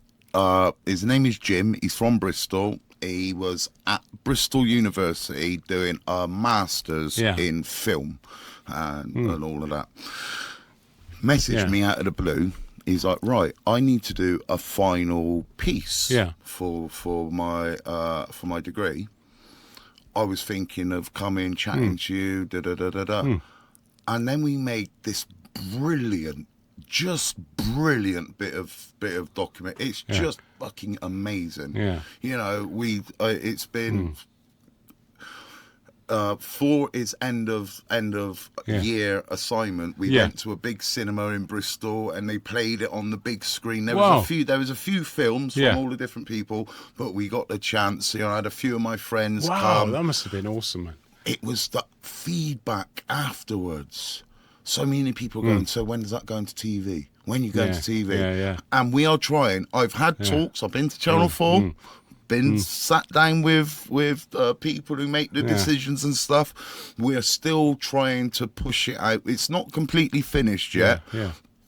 name is Jim. He's from Bristol. He was at Bristol University doing a master's in film and all of that. Messaged me out of the blue. He's like, right, I need to do a final piece for my degree. I was thinking of coming, chatting to you, and then we made this brilliant bit of document. It's just fucking amazing. It's been for its end of year assignment, we went to a big cinema in Bristol, and they played it on the big screen. There was a few films from all the different people, but we got the chance. I had a few of my friends come. That must have been awesome, man. It was the feedback afterwards. So many people going, so when is that going to TV? When you go to TV? And we are trying. I've had talks. I've been to Channel 4. Been sat down with people who make the decisions and stuff. We're still trying to push it out. It's not completely finished yet,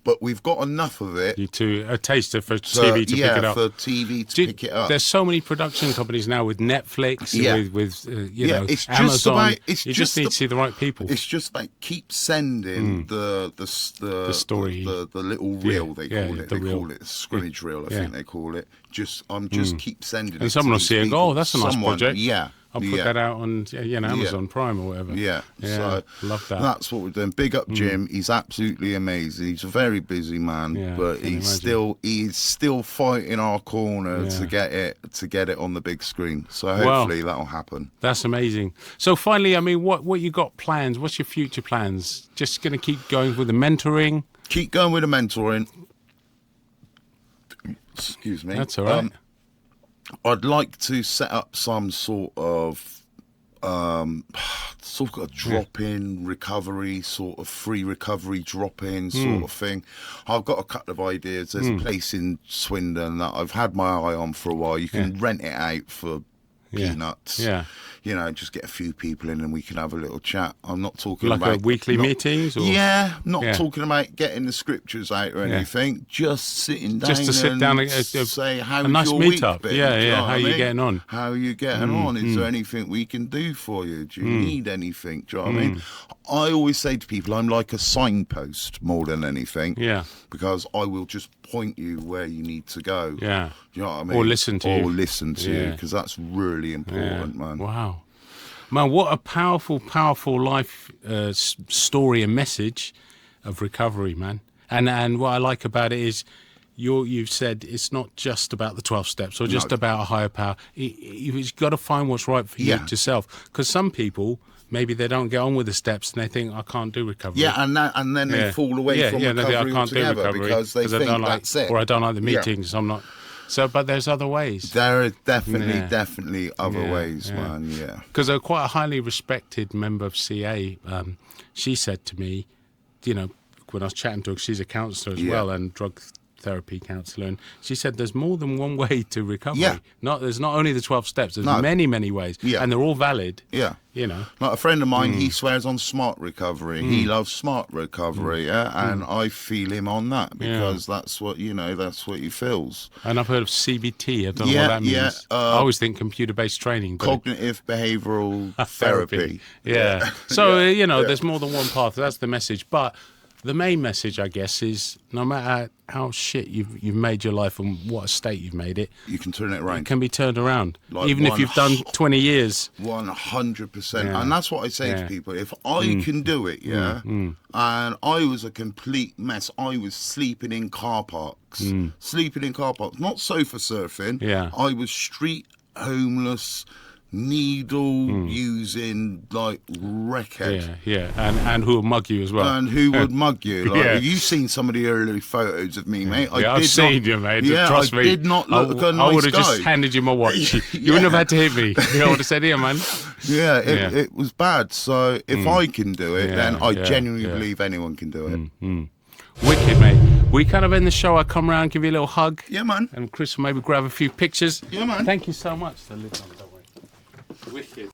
but we've got enough of it. A taster for TV to pick it up. for TV to pick it up. There's so many production companies now with Netflix, with it's Amazon. Just about, you just need to see the right people. It's just about keep sending the story, the little reel they call it. They call it scrimmage reel. I think they call it. I'm just keep sending it. And someone will see it and go, oh, that's a nice project. Yeah. I'll put that out on Amazon Prime or whatever. So love that. That's what we're doing. Big up Jim. He's absolutely amazing. He's a very busy man, but he's still fighting our corner to get it on the big screen. So hopefully that'll happen. That's amazing. So finally, I mean, what you got plans? What's your future plans? Just going to keep going with the mentoring? Keep going with the mentoring. Excuse me. That's all right. I'd like to set up some sort of drop-in recovery, sort of free recovery drop-in sort of thing. I've got a couple of ideas. There's a place in Swindon that I've had my eye on for a while. You can rent it out for peanuts. you know, just get a few people in and we can have a little chat. I'm not talking like about a weekly meetings. Or? Yeah, not talking about getting the scriptures out or anything. Just sitting down, just to sit down and say how a nice your meet-up. week been? Yeah. How are you getting on? How are you getting on? Is there anything we can do for you? Do you need anything? Do you know what I mean? I always say to people, I'm like a signpost more than anything. Yeah. Because I will just point you where you need to go. Yeah. Do you know what I mean? Or listen to you. Or listen to you, because that's really important, man. Wow. Man, what a powerful, powerful life story and message of recovery, man. And what I like about it is you've said it's not just about the 12 steps or just about a higher power. You've got to find what's right for you yourself. Because some people, maybe they don't get on with the steps and they think, I can't do recovery. Yeah, and then they fall away from recovery I can't do recovery because they think that's it. Or I don't like the meetings, I'm not... So, but there's other ways. There are definitely other ways, man, Because quite a highly respected member of CA, she said to me, you know, when I was chatting to her, she's a counsellor as well and drug therapy counsellor, and she said there's more than one way to recovery. There's not only the 12 steps, there's many ways, and they're all valid. You know, like a friend of mine, he swears on smart recovery. He loves smart recovery, and I feel him on that because that's what that's what he feels. And I've heard of CBT. I don't know what that means. I always think computer-based training, cognitive behavioural therapy. So there's more than one path. That's the message, but. The main message, I guess, is no matter how shit you've made your life and what a state you've made it, you can turn it around. It can be turned around, like even if you've done 20 years. 100%. And that's what I say to people. If I can do it, and I was a complete mess. I was sleeping in car parks. Not sofa surfing. I was street homeless, needle using, like, wreckhead. And who will mug you as well. And who would mug you. Like, have you seen some of the early photos of me, mate? I've seen you, mate. Trust me. I did not look a nice guy. I would have just handed you my watch. You wouldn't have had to hit me. I would have said, here, man. It was bad. So if I can do it, then I genuinely believe anyone can do it. Wicked, mate. We kind of end the show. I come round, give you a little hug. Yeah, man. And Chris will maybe grab a few pictures. Yeah, man. Thank you so much. Wicked.